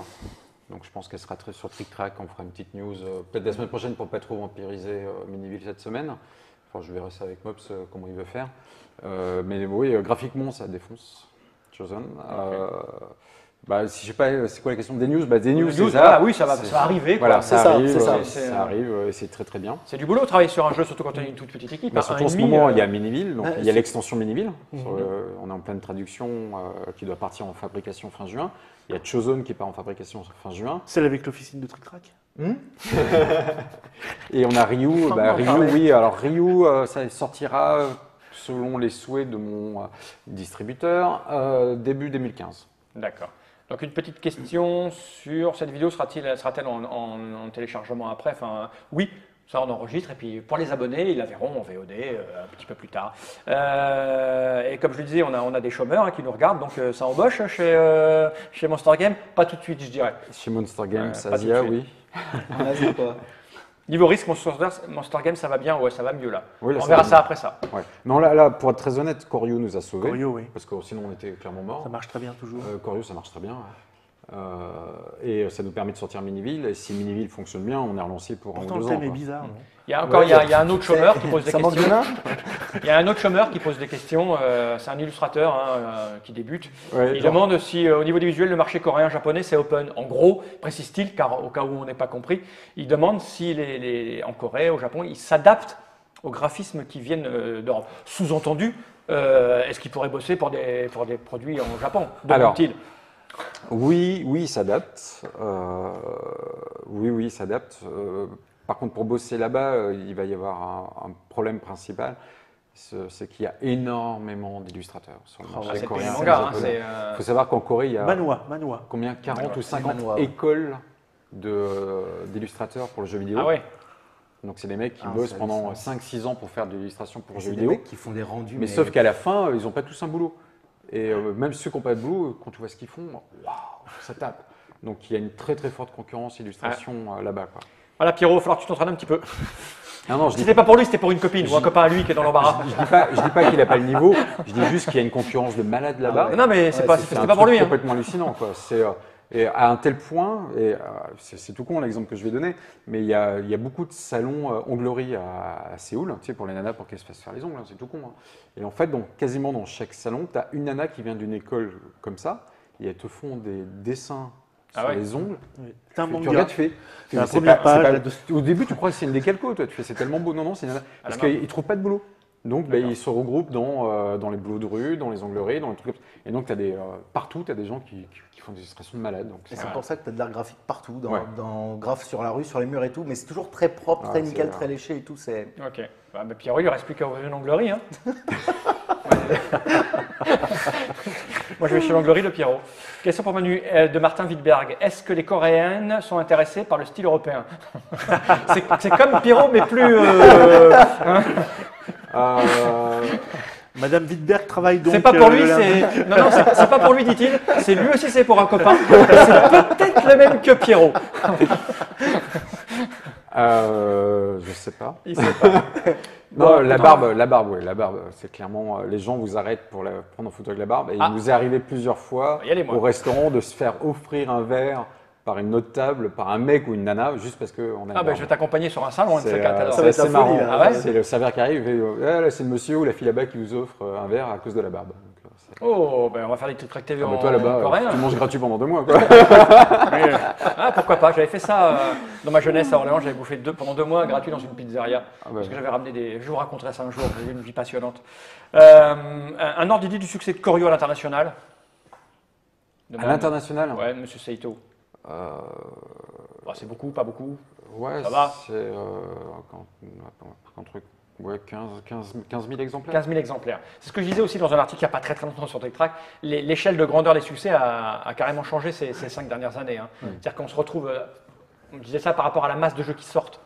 Donc je pense qu'elle sera très sur Trick Track. On fera une petite news peut-être la semaine prochaine pour pas trop vampiriser Miniville cette semaine. Enfin, je verrai ça avec Mops comment il veut faire. Mais oui, graphiquement ça défonce. Chosen. Si je sais pas, c'est quoi la question des news? Des news, c'est ça. Voilà, oui, ça va arriver. Voilà, Quoi. ça arrive, c'est ça arrive, et c'est très très bien. C'est du boulot de travailler sur un jeu, surtout quand tu as une toute petite équipe. Mais hein, surtout un en ce ennemi, moment, il y a Miniville, donc il y a c'est- l'extension Miniville. On est en pleine traduction qui doit partir en fabrication fin juin. Il y a Chosen qui part en fabrication fin juin. Celle avec l'officine de Trick Track. Et on a Ryu. Ryu, oui. Alors Ryu, ça sortira selon les souhaits de mon distributeur début 2015. D'accord. Donc une petite question sur cette vidéo, sera-t-elle en téléchargement après? Enfin, oui, ça on enregistre et puis pour les abonnés, ils la verront en VOD un petit peu plus tard. Et comme je le disais, on a des chômeurs qui nous regardent, donc ça embauche chez Monster Game? Pas tout de suite, je dirais. Chez Monster Games, pas tout de Asia, suite. oui. Vas-y, quoi. Niveau risque, Monster Game, ça va bien? Ouais, ça va mieux là. Oui, là, On ça verra va ça mieux. après ça. Ouais. Non, là, pour être très honnête, Koryu nous a sauvés. Koryu, oui. Parce que sinon, on était clairement morts. Ça marche très bien toujours. Koryu, ça marche très bien. Et ça nous permet de sortir Miniville. Et si Miniville fonctionne bien, on est relancé pour Pourtant, un ou le deux ans. thème est quoi. bizarre, non? Il y a encore, il y a un autre chômeur qui pose des Ça manque de questions. nains. Il y a un autre chômeur qui pose des questions. C'est un illustrateur qui débute. Ouais, Il genre, demande si, au niveau des visuels, le marché coréen-japonais, c'est open. En gros, précise-t-il, car au cas où on n'est pas compris, il demande si en Corée, au Japon, ils s'adaptent aux graphismes qui viennent d'Europe. Sous-entendu, est-ce qu'ils pourraient bosser pour des produits en Japon? Alors, Demande-t-il. oui, il s'adapte. Oui, il s'adapte. Par contre, pour bosser là-bas, il va y avoir un problème principal. C'est qu'il y a énormément d'illustrateurs sur le marché C'est le pays coréen. du manga. hein, japonais. c'est, Il faut savoir qu'en Corée, il y a Manhwa. combien 40 ou 50 Manhwa, ouais. écoles d'illustrateurs pour le jeu vidéo. Ah ouais. Donc, c'est des mecs qui Ah, bossent c'est pendant hallucinant. 5-6 ans pour faire de l'illustration pour le jeu C'est des vidéo. mecs qui font des rendus. Mais sauf qu'à la fin, ils n'ont pas tous un boulot. Et même ceux qui n'ont pas de boulot, quand tu vois ce qu'ils font, waouh, ça tape. Donc, il y a une très très forte concurrence illustration là-bas, quoi. Voilà, Pierrot, il va falloir que tu t'entraînes un petit peu. Non, je dis C'était pas pour lui, c'était pour une copine ou un copain à lui qui est dans l'embarras. Je dis pas qu'il n'a pas le niveau, je dis juste qu'il y a une concurrence de malade là-bas. Non, mais c'était pas un pour truc lui. Hein. complètement hallucinant, quoi. Et à un tel point, et c'est tout con l'exemple que je vais donner, mais il y a beaucoup de salons onglerie à Séoul, tu sais, pour les nanas pour qu'elles se fassent faire les ongles, hein, c'est tout con. Hein. Et en fait, quasiment dans chaque salon, tu as une nana qui vient d'une école comme ça, et elles te font des dessins sur les ongles. Oui. C'est un Tu manga. regardes, tu fais. C'est la c'est première pas- c'est page, pas- là-dessus. Au début, tu crois que c'est une décalco, toi. Tu fais, c'est tellement beau. Non, c'est une nana. Parce qu'ils ne trouvent pas de boulot. Donc, ils se regroupent dans les boulots de rue, dans les ongleries, dans les trucs comme ça. Et donc, partout, tu as des gens qui font des illustrations de malades. Donc, Et c'est pour ça que tu as de l'art graphique partout, Ouais. dans graphe sur la rue, sur les murs et tout, mais c'est toujours très propre, Ah, très c'est nickel, rare. très léché et tout. C'est Ok. Mais Pierrot, il ne reste plus qu'à ouvrir une onglerie. Hein. Moi, je vais chez l'onglerie de Pierrot. Question pour Manu de Martin Wittberg. Est-ce que les Coréennes sont intéressées par le style européen? C'est comme Pierrot, mais plus. Madame Wittberg travaille donc. C'est pas pour lui, le lundi. c'est. Non, c'est pas pour lui, dit-il. C'est lui aussi, c'est pour un copain. C'est peut-être le même que Pierrot. je sais pas. Il sait pas. Non, Bon, la attends. barbe, c'est clairement. Les gens vous arrêtent pour prendre en photo avec la barbe. Et Ah. il nous est arrivé plusieurs fois Y aller, moi. au restaurant de se faire offrir un verre par une autre table, par un mec ou une nana, juste parce qu'on a une Ah, ben barbe. je vais t'accompagner sur un salon, un de C'est ces quatre, alors. ça va être assez la folie, marrant. là. Ah ouais C'est le serveur qui arrive et là, c'est le monsieur ou la fille là-bas qui vous offre un verre à cause de la barbe. Donc, c'est- Oh, ben on va faire des trucs TV Ah, en bah, toi là-bas, coréen. tu manges gratuit pendant 2 mois. Quoi. Ah, pourquoi pas. J'avais fait ça dans ma jeunesse à Orléans. J'avais bouffé pendant 2 mois gratuit dans une pizzeria. bah Parce que oui. j'avais ramené des. Je vous raconterai ça un jour. J'ai eu une vie passionnante. Un ordre d'idée du succès de Koryo à l'international. À l'international Ouais, monsieur Seito. Bah, c'est beaucoup, pas beaucoup. Ouais, Ça va. c'est un truc. Ouais, 15 000 exemplaires. 15 000 exemplaires. C'est ce que je disais aussi dans un article il n'y a pas très longtemps sur TechTrack. L'échelle de grandeur des succès a carrément changé ces 5 dernières années. Hein. C'est-à-dire qu'on se retrouve, on disait ça par rapport à la masse de jeux qui sortent.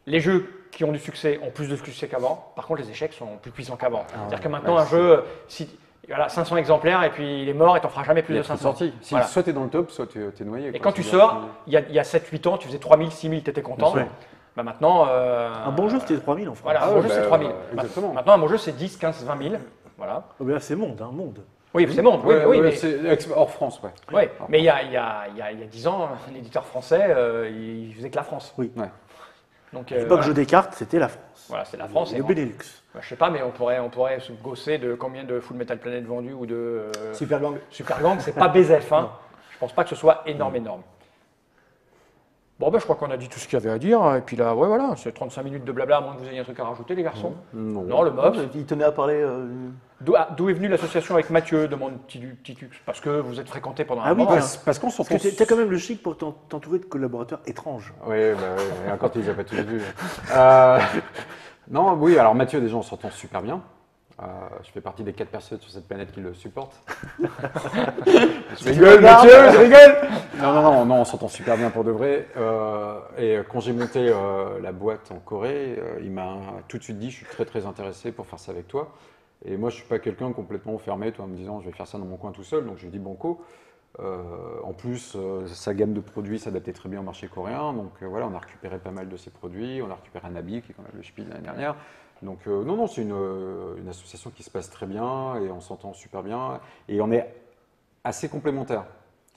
Les jeux qui ont du succès ont plus de succès qu'avant. Par contre, les échecs sont plus puissants qu'avant. C'est-à-dire que ouais, maintenant, un jeu, si, voilà, 500 exemplaires et puis il est mort et t'en feras jamais plus Il y de a plus de 500. sorties. Si, Voilà. soit tu es dans le top, soit tu es noyé. Et quoi. quand tu C'est-à-dire sors, il y a 7-8 ans, tu faisais 3000, 6000, tu étais content. Bien sûr. Bah maintenant, Un bon jeu, c'était 3000 en France. Voilà, un Ah bon ouais, jeu, c'est bah, 3000. exactement. Maintenant, un bon jeu, c'est 10, 15, 20 000. Voilà. Oh, ben là, c'est monde, hein, monde. Oui, c'est bon. Ouais, Oui, ouais, mais, c'est hors France, ouais. ouais, mais il y a 10 ans, l'éditeur français, il faisait que la France. Oui. Ouais. Donc, À l'époque, voilà. jeu des cartes, c'était la France. Voilà, c'est la France. Et et le on- Benelux. Bah, je sais pas, mais on pourrait se gosser de combien de Full Metal Planet vendus ou de Super Gang. Super Gang. C'est pas BZF, hein. Non. Je pense pas que ce soit énorme. Bon, ben, je crois qu'on a dit tout ce qu'il y avait à dire. Et puis là, ouais, voilà, c'est 35 minutes de blabla, à moins que vous ayez un truc à rajouter, les garçons. Non, le Ah, mob. il tenait à parler. D'où est venue l'association avec Mathieu, demande Titux? Parce que vous êtes fréquenté pendant un Ah oui, moment. tiens. Parce qu'on Parce que tu as quand même le chic pour t'entourer de collaborateurs étranges. Oui, bah, ouais, et encore tu les as pas tous vus. Non, oui, alors Mathieu, déjà, on s'entend super bien. Je fais partie des 4 personnes sur cette planète qui le supportent. Je rigole, Mathieu, je rigole. Non, on s'entend super bien pour de vrai. Et quand j'ai monté la boîte en Corée, il m'a tout de suite dit, je suis très très intéressé pour faire ça avec toi. Et moi, je suis pas quelqu'un complètement fermé, toi, en me disant, je vais faire ça dans mon coin tout seul. Donc je lui dis banco. En plus, sa gamme de produits s'adaptait très bien au marché coréen. Donc voilà, on a récupéré pas mal de ses produits. On a récupéré un habit qui est quand même le Spiel l'année dernière. Donc non, c'est une association qui se passe très bien et on s'entend super bien. Et on est assez complémentaires.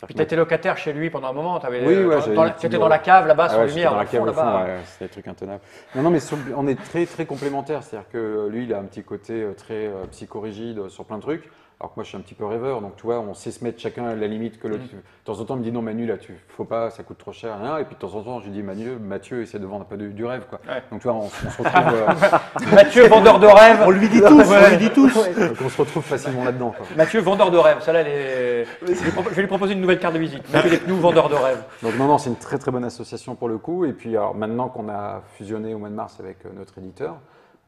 Puis tu étais locataire chez lui pendant un moment. Oui, ouais, j'avais une tu étais petite- dans la cave là-bas, Ah sur ouais, lumière, j'étais dans la au cave fond, au fond, là-bas. ouais, c'est des trucs intenables. Non, mais on est très très complémentaires. C'est-à-dire que lui, il a un petit côté très psychorigide sur plein de trucs. Alors que moi, je suis un petit peu rêveur, donc tu vois, on sait se mettre chacun à la limite que l'autre. De temps en temps, il me dit non, Manu, là, faut pas, ça coûte trop cher, rien. Et puis de temps en temps, je lui dis Mathieu, essaie de vendre un peu du rêve, quoi. Ouais. Donc tu vois, on se retrouve, Mathieu, vendeur de rêve. On lui dit tous, on lui dit tous. donc on se retrouve facilement là-dedans, quoi. Mathieu, vendeur de rêve. Celle-là, je vais lui proposer une nouvelle carte de visite. Mathieu Despnous, vendeur de rêve. Donc non, c'est une très très bonne association pour le coup. Et puis alors maintenant qu'on a fusionné au mois de mars avec notre éditeur,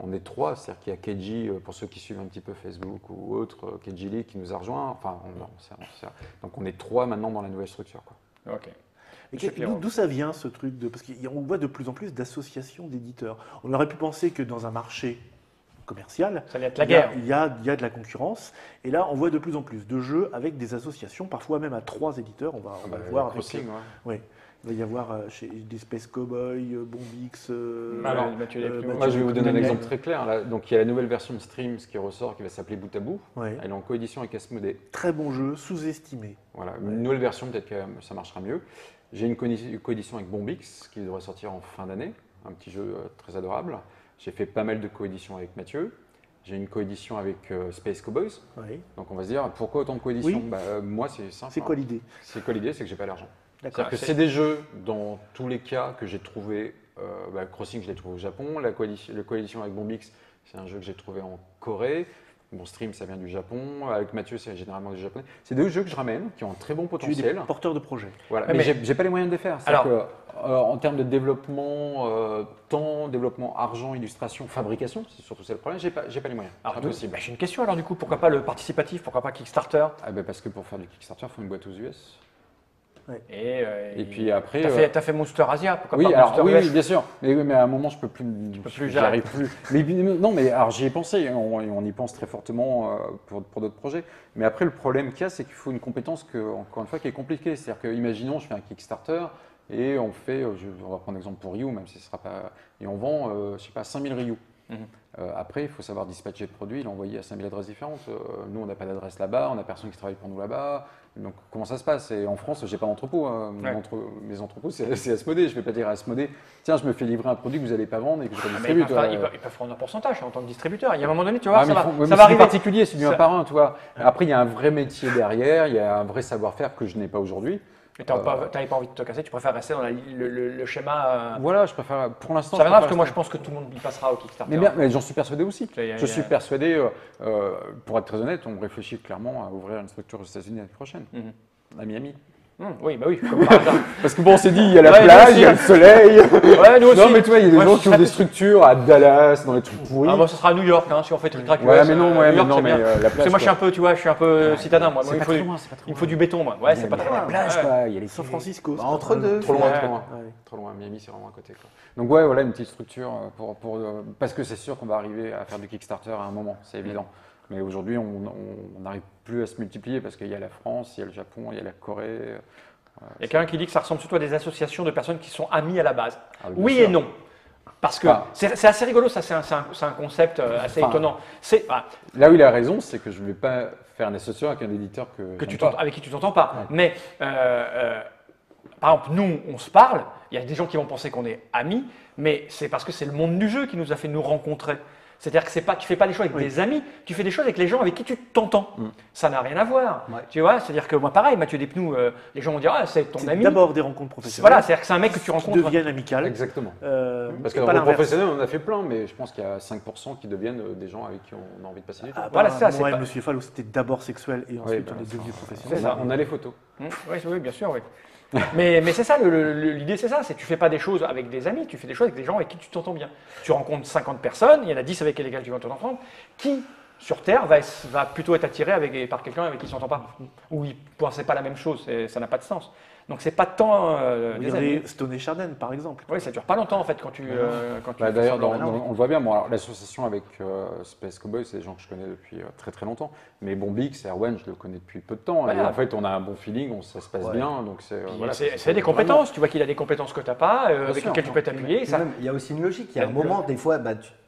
on est 3, c'est-à-dire qu'il y a Keiji, pour ceux qui suivent un petit peu Facebook ou autre, Keiji Lee qui nous a rejoint. Enfin, donc on est 3 maintenant dans la nouvelle structure, quoi. Ok. Et Monsieur Pierrot. D'où ça vient ce truc de. Parce qu'on voit de plus en plus d'associations d'éditeurs. On aurait pu penser que dans un marché commercial, Ça allait être la guerre. il y a de la concurrence. Et là, on voit de plus en plus de jeux avec des associations, parfois même à 3 éditeurs. On va le voir avec. Crossing, ouais. Ouais. Il va y avoir chez des Space Cowboy, Bombix. Alors, Mathieu Despnous. Moi, je vais vous donner un Daniel. exemple très clair. Là. Donc, il y a la nouvelle version de Streams qui ressort, qui va s'appeler Bout à Bout. Ouais. Elle est en coédition avec Asmodée. Très bon jeu, sous-estimé. Voilà, une nouvelle version, peut-être que ça marchera mieux. J'ai une coédition avec Bombix qui devrait sortir en fin d'année, un petit jeu très adorable. J'ai fait pas mal de coéditions avec Mathieu. J'ai une coédition avec Space Cowboys. Ouais. Donc on va se dire, pourquoi autant de coéditions? Oui. Moi, c'est simple. C'est quoi l'idée? C'est quoi l'idée? C'est que j'ai pas l'argent. D'accord. C'est-à-dire que c'est des jeux, dans tous les cas, que j'ai trouvé. Crossing, je l'ai trouvé au Japon. La coalition avec Bombix, c'est un jeu que j'ai trouvé en Corée. Bon, Stream, ça vient du Japon. Avec Mathieu, c'est généralement du japonais. C'est deux jeux que je ramène, qui ont un très bon Tu es potentiel. des porteurs de projet. Voilà. Ouais, mais mais- j'ai pas les moyens de les faire. Alors- C'est-à-dire que, en termes de développement, temps, développement, argent, illustration, fabrication, c'est surtout ça le problème, j'ai pas les moyens. Alors, Impossible. bah, j'ai une question alors du coup, pourquoi pas le participatif, pourquoi pas Kickstarter? Parce que pour faire du Kickstarter, il faut une boîte aux US. Et puis après, T'as fait Monster Asia, pourquoi Oui, pas alors, Monster oui, US? oui, bien sûr. Mais à un moment, je peux plus. plus, J'y arrive plus. Mais non, mais alors j'y ai pensé. On y pense très fortement pour d'autres projets. Mais après, le problème qu'il y a, c'est qu'il faut une compétence encore une fois, qui est compliquée. C'est-à-dire que, imaginons, je fais un Kickstarter et on fait, on va prendre l'exemple pour Ryu, même si ce sera pas, et on vend, je sais pas, 5000 Ryu. Après, il faut savoir dispatcher le produit, l'envoyer à 5000 adresses différentes. Nous, on n'a pas d'adresse là-bas, on n'a personne qui travaille pour nous là-bas. Donc, comment ça se passe? Et en France, j'ai pas d'entrepôt. Hein. Ouais. Mes entrepôts, c'est Asmodée. Je ne vais pas dire à Asmodée, tiens, je me fais livrer un produit que vous n'allez pas vendre et que je Ah, mais redistribue. ils peuvent prendre un pourcentage en tant que distributeur. Il y a un moment donné, tu vois, Ah, mais ça mais va c'est arriver. particulier, c'est du un Ça- par un, tu vois. Après, il y a un vrai métier derrière, il y a un vrai savoir-faire que je n'ai pas aujourd'hui. Mais tu n'avais pas envie de te casser, tu préfères rester dans le schéma. Voilà, je préfère, pour l'instant. Ça je viendra préfère parce que moi je rester- pense que tout le monde y passera au Kickstarter. Mais bien, mais j'en suis persuadé aussi. Il y a- Je suis persuadé, pour être très honnête, on réfléchit clairement à ouvrir une structure aux États-Unis l'année prochaine, à Miami. Oui, bah oui, comme par hasard. Parce que bon, on s'est dit, il y a la Ouais, nous plage, aussi. il y a le soleil. Ouais, nous aussi. Non, mais tu vois, il y a des Ouais, gens je qui ont serais des plus- structures à Dallas, dans les trucs pourris. Ah, moi, ce sera à New York, hein, si on fait Trick Track Ouais, US, mais non, New ouais, mais York, non, c'est mais bien. la Parce plage. que moi, je suis un quoi. peu, tu vois, je suis un peu citadin, moi. C'est Il pas faut, très loin, c'est pas très il me loin. faut du béton, moi. Ouais, c'est pas très la loin. plage, Ouais. quoi. Il y a les San Francisco. c'est Entre pas deux. Trop loin, Ouais. trop loin. Ouais. Trop loin. Miami, c'est vraiment à côté. Quoi. Donc ouais, voilà une petite structure parce que c'est sûr qu'on va arriver à faire du Kickstarter à un moment, c'est évident. Mais aujourd'hui, on n'arrive plus à se multiplier parce qu'il y a la France, il y a le Japon, il y a la Corée. Il y a quelqu'un qui dit que ça ressemble surtout à des associations de personnes qui sont amies à la base. Ah, bien Oui sûr. et non. Parce que Ah. c'est assez rigolo, ça, c'est un concept assez Enfin, étonnant. Là où il a raison, c'est que je ne vais pas faire une association avec un éditeur Avec qui tu t'entends pas. Mais par exemple, nous, on se parle, il y a des gens qui vont penser qu'on est amis, mais c'est parce que c'est le monde du jeu qui nous a fait nous rencontrer. C'est-à-dire que tu ne fais pas des choses avec des amis, tu fais des choses avec les gens avec qui tu t'entends. Ça n'a rien à voir. Ouais. Tu vois, c'est-à-dire que moi, pareil, Mathieu Despnous, les gens vont dire, ah, c'est ton C'est ami. d'abord des rencontres professionnelles. Voilà, c'est-à-dire que c'est un mec que tu qui rencontres. deviennent amicales. Exactement. Parce et que pas dans le l'inverse. professionnel, on en a fait plein, mais je pense qu'il y a 5% qui deviennent des gens avec qui on a envie de passer du temps. Ah, Voilà, bah, ça, c'est moi et pas- Monsieur Fallot, c'était d'abord sexuel et ensuite bah, on est devenu c'est professionnel. ça. On a les photos. Oui, bien sûr, oui. mais c'est ça, l'idée c'est ça, c'est que tu fais pas des choses avec des amis, tu fais des choses avec des gens avec qui tu t'entends bien. Tu rencontres 50 personnes, il y en a 10 avec lesquelles tu vas t'entendre, qui sur Terre va plutôt être attiré par quelqu'un avec qui il ne s'entend pas, ou il ne pensait pas la même chose, ça n'a pas de sens. Donc c'est pas tant des amis. Regardez Stone et Chardin par exemple. Oui, ça dure pas longtemps en fait quand tu. Bah, d'ailleurs, fais ça. on le voit bien. Bon, alors, l'association avec Space Cowboy, c'est des gens que je connais depuis très très longtemps. Mais Bombix et Erwan, je le connais depuis peu de temps. Et Voilà. en fait, on a un bon feeling, ça se passe bien. Donc c'est Puis voilà, c'est des compétences, tu vois qu'il a des compétences que tu n'as pas, avec sûr. lesquelles tu peux t'appuyer. Et Ça... même, il y a aussi une logique. Il y a un Ouais, moment, des fois,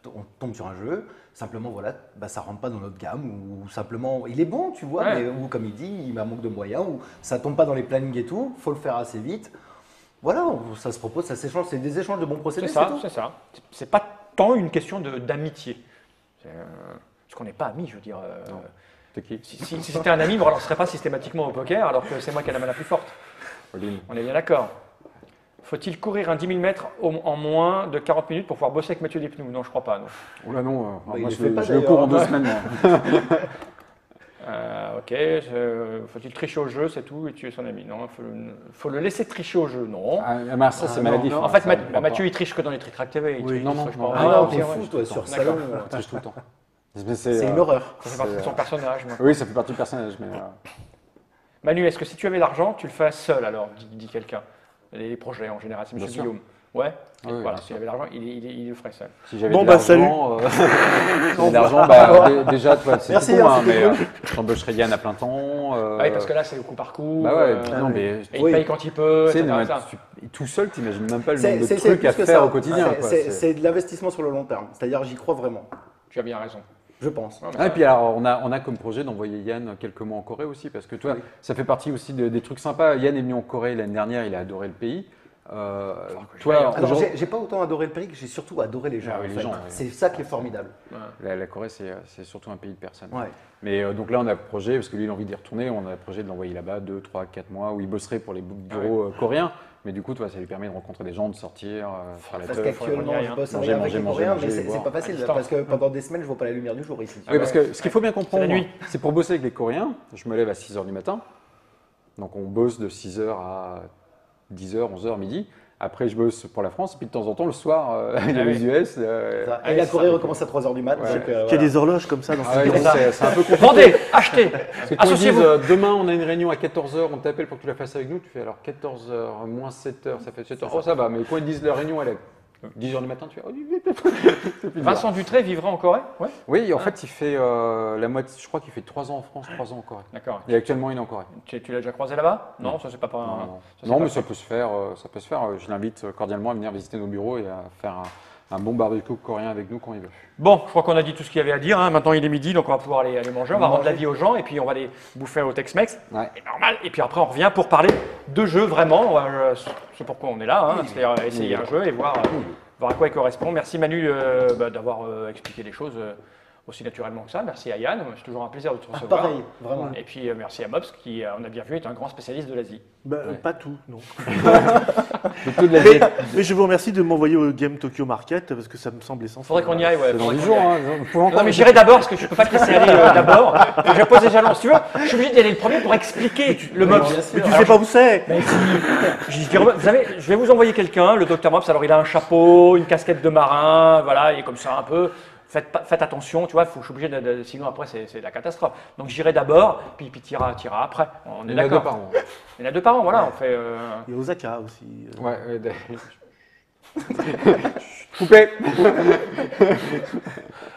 on tombe sur un jeu, simplement, voilà, ça rentre pas dans notre gamme, ou simplement, il est bon, tu vois, Ouais. mais, ou comme il dit, il manque de moyens, ou ça tombe pas dans les plannings et tout, faut le faire assez vite. Voilà, ça se propose, ça s'échange, c'est des échanges de bons procédés, C'est ça, tout. c'est ça. C'est pas tant une question d'amitié. Parce qu'on n'est pas amis, je veux dire. c'est qui Si c'était un ami, on ne relancerait pas systématiquement au poker, alors que c'est moi qui ai la main la plus forte. Pauline. On est bien d'accord. Faut-il courir un 10 000 mètres en moins de 40 minutes pour pouvoir bosser avec Mathieu Despnous? Non, je crois pas. Non. Oh là non, il moi le je fait pas, le cours en 2 d'ailleurs. semaines. moi. Ok, faut-il tricher au jeu, c'est tout, et tuer son ami? Non, faut le laisser tricher au jeu, non. Mais ça, c'est maladif. Non, hein, en fait, ça, on va Mathieu, pas. il triche que dans les Trick Track TV. Il Oui. triche, Non, il non, triche non. pas. Ah non, ok, t'es ouais. fou, toi, sur D'accord. salon. Je triche tout le temps. C'est une horreur. Ça fait partie de son personnage. Moi. Oui, ça fait partie du personnage. Mais, Manu, est-ce que si tu avais l'argent, tu le fais seul alors, dit quelqu'un? Les projets en général, c'est M. Bien sûr. Guillaume. Ouais. Oui, Voilà, bien s'il avait l'argent, il le ferait seul. si j'avais Bon, de bah, l'argent, si j'avais de l'argent, déjà, toi, c'est Merci, tout con, hein, hein, c'était mais j'embaucherais Yann à plein temps. Ah oui, parce que là, c'est au coup par coup. Bah ouais, non, mais et il oui. paye quand il peut, tu sais, etc. mais ça. tout seul, t'imagines même pas le C'est nombre de c'est trucs plus à que faire ça. au quotidien. quoi. C'est de l'investissement sur le long terme. C'est-à-dire, j'y crois vraiment. Tu as bien raison. Je pense. Non, mais Ah, et puis alors, on a comme projet d'envoyer Yann quelques mois en Corée aussi, parce que toi, ça fait partie aussi des trucs sympas. Yann est venu en Corée l'année dernière, il a adoré le pays. Toi, Alors, aujourd'hui- j'ai pas autant adoré le pays que j'ai surtout adoré les gens. Ah oui, en les fait. gens, ouais. C'est ça qui est formidable. la Corée, c'est surtout un pays de personnes. Ouais. Mais donc là, on a le projet, parce que lui, il a envie d'y retourner, on a le projet de l'envoyer là-bas 2, 3, 4 mois, où il bosserait pour les bureaux coréens. Mais du coup, toi, ça lui permet de rencontrer des gens, de sortir, faire la Parce teuf. qu'actuellement, rien. je bosse Manger, avec les manger, Coréens, manger, mais manger, c'est boire. pas facile, À distance. parce que pendant des semaines, je vois pas la lumière du jour ici. Oui, parce que ce qu'il faut bien comprendre, nuit. c'est pour bosser avec les Coréens, je me lève à 6h du matin. Donc on bosse de 6h à 10h, 11h, midi. Après, je bosse pour la France. Puis de temps en temps, le soir, il y a Ah les US. Et la Corée recommence à 3h du mat. Ouais. donc, Il y a voilà. des horloges comme ça dans Ah ces ouais, bureaux. donc c'est un peu compliqué. Vendez, achetez, Parce que quand ils disent associez-vous. demain on a une réunion à 14h, on t'appelle pour que tu la fasses avec nous, tu fais alors 14h moins 7h, ça fait 7h. Oh ça va, mais quand ils disent la réunion elle est 10h du matin, tu fais oh, c'est plus Vincent Dutré vivra en Corée? Ouais. Oui, en fait il fait la moitié, je crois qu'il fait 3 ans en France, 3 ans en Corée. D'accord. Et actuellement il est en Corée. Tu l'as déjà croisé là-bas? Non, ça c'est pas. Non, ça, c'est non pas mais fait. ça peut se faire, ça peut se faire. Je l'invite cordialement à venir visiter nos bureaux et à faire un bon barbecue coréen avec nous quand il veut. Bon, je crois qu'on a dit tout ce qu'il y avait à dire. Hein. Maintenant, il est midi, donc on va pouvoir aller manger. On va rendre la vie aux gens et puis on va aller bouffer au Tex-Mex. Ouais. C'est normal. Et puis après, on revient pour parler de jeux vraiment. C'est pourquoi on est là. Hein. C'est-à-dire essayer un jeu et voir à quoi il correspond. Merci Manu d'avoir expliqué les choses aussi naturellement que ça. Merci à Yann, c'est toujours un plaisir de te recevoir. Pareil, vraiment. Et puis merci à Mobs qui, on a bien vu, est un grand spécialiste de l'Asie. Bah, pas tout, non. Plutôt de la mais, mais je vous remercie de m'envoyer au Game Tokyo Market parce que ça me semble essentiel. Faudrait qu'on y aille, ouais. C'est dans faudrait 10 qu'on jours. y aille. Hein. Vous pouvez encore Non mais j'irai d'abord parce que je peux pas te laisser aller d'abord. Faut que je pose des jalons. Si tu veux, je suis obligé d'y aller le premier pour expliquer le Mobs. Mais tu sais pas où c'est. Vous savez, je vais vous envoyer quelqu'un, le Dr Mobs. Alors il a un chapeau, une casquette de marin, voilà, il est comme ça un peu. Faites attention, tu vois, je suis obligé sinon après c'est la catastrophe. Donc j'irai d'abord, puis t'iras après. On est Il y en a d'accord. 2 par an. Il y en a 2 par an, voilà, on fait. Il y a Osaka aussi. Ouais, coupé.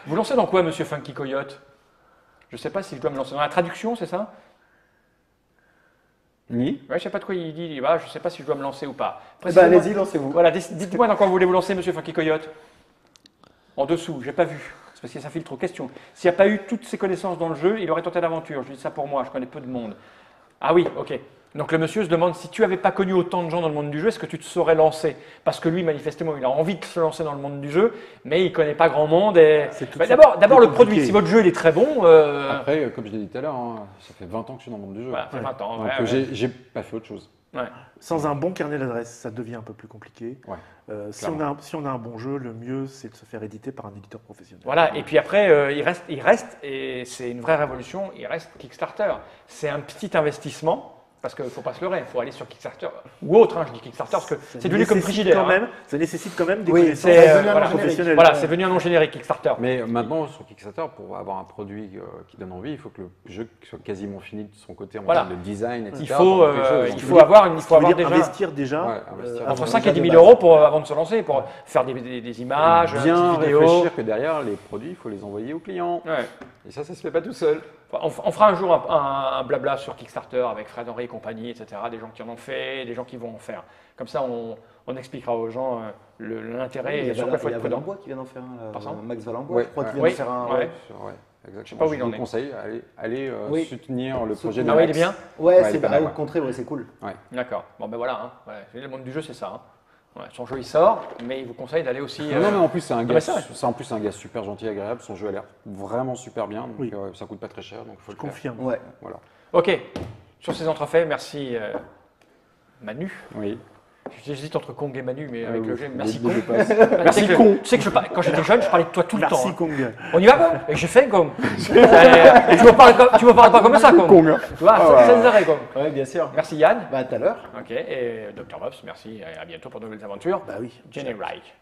Vous lancez dans quoi, monsieur Funky Coyote? Je sais pas si je dois me lancer dans la traduction, c'est ça? Oui. Ouais, je sais pas de quoi il dit. Bah, je sais pas si je dois me lancer ou pas. Bah, allez-y, lancez-vous. Voilà, dites-moi dans quoi vous voulez vous lancer, monsieur Funky Coyote. En dessous, j'ai pas vu. C'est parce que ça filtre aux questions. S'il n'y a pas eu toutes ces connaissances dans le jeu, il aurait tenté l'aventure. Je dis ça pour moi, je connais peu de monde. Ah oui, ok. Donc le monsieur se demande si tu n'avais pas connu autant de gens dans le monde du jeu, est-ce que tu te serais lancé? Parce que lui, manifestement, il a envie de se lancer dans le monde du jeu, mais il ne connaît pas grand monde. Et... Bah, d'abord le produit. Si votre jeu il est très bon. Après, comme je l'ai dit tout à l'heure, hein, ça fait 20 ans que je suis dans le monde du jeu. Voilà, ça fait 20 ans. Donc ouais. j'ai pas fait autre chose. Ouais. Sans un bon carnet d'adresses, ça devient un peu plus compliqué. Ouais, si on a un bon jeu, le mieux c'est de se faire éditer par un éditeur professionnel. Voilà, et puis après, il reste, et c'est une vraie révolution, il reste Kickstarter. C'est un petit investissement, parce qu'il ne faut pas se leurrer, il faut aller sur Kickstarter ou autre, hein, je dis Kickstarter parce que c'est devenu comme Frigidaire. Ça nécessite quand même des Oui, connaissances voilà, professionnelles. Voilà, c'est devenu un nom générique Kickstarter. Mais maintenant, sur Kickstarter, pour avoir un produit qui donne envie, il faut que le jeu soit quasiment fini de son côté en Voilà. termes de design, etc. Il faut Ça avoir veut dire déjà investir déjà Ouais, investir entre avant 5 et déjà 10 de 000 base. euros avant de se lancer, pour faire des images, bien des vidéos. réfléchir que derrière, les produits, il faut les envoyer aux clients. Ouais. Et ça se fait pas tout seul. On fera un jour un blabla sur Kickstarter avec Fred Henry et compagnie, etc. Des gens qui en ont fait, des gens qui vont en faire. Comme ça, on expliquera aux gens l'intérêt Il y et a sur quoi il faut être prudent. Valenbois qui vient d'en faire un. Par exemple Max Valenbois, Ouais, je crois qu'il ouais. vient d'en faire un. Ouais. Exactement. Je sais pas où il en vous est. conseille, allez Oui. soutenir le projet de Ah oui, il est Max. bien. Ouais, Ouais, c'est pas mal, au ouais. contraire, ouais, c'est cool. D'accord. Bon ben voilà, hein. Voilà. Le monde du jeu c'est ça. Hein. Ouais, son jeu il sort, mais il vous conseille d'aller aussi. Non, mais en plus, c'est un mais gars, c'est vrai. c'est en plus un gars super gentil, agréable. Son jeu a l'air vraiment super bien. Donc, Oui. ça coûte pas très cher. Donc, faut Je le faire. confirme. Ouais. Voilà. Ok. Sur ces entrefaits, merci Manu. Oui. J'hésite entre Kong et Manu, mais avec le G, Les merci deux Kong. dépassent. Merci Kong. Tu sais que quand j'étais jeune, je parlais de toi tout le temps. Merci Hein. Kong. On y va, Kong? Et j'ai fait Kong. Tu me parles pas comme ça, Kong. Kong. Tu vois, sans arrêt, Kong. Ouais, bien sûr. Merci Yann. Bah, à tout à l'heure. Ok. Et Dr Mobs, merci. Et à bientôt pour de nouvelles aventures. Bah oui. Jenny Reich.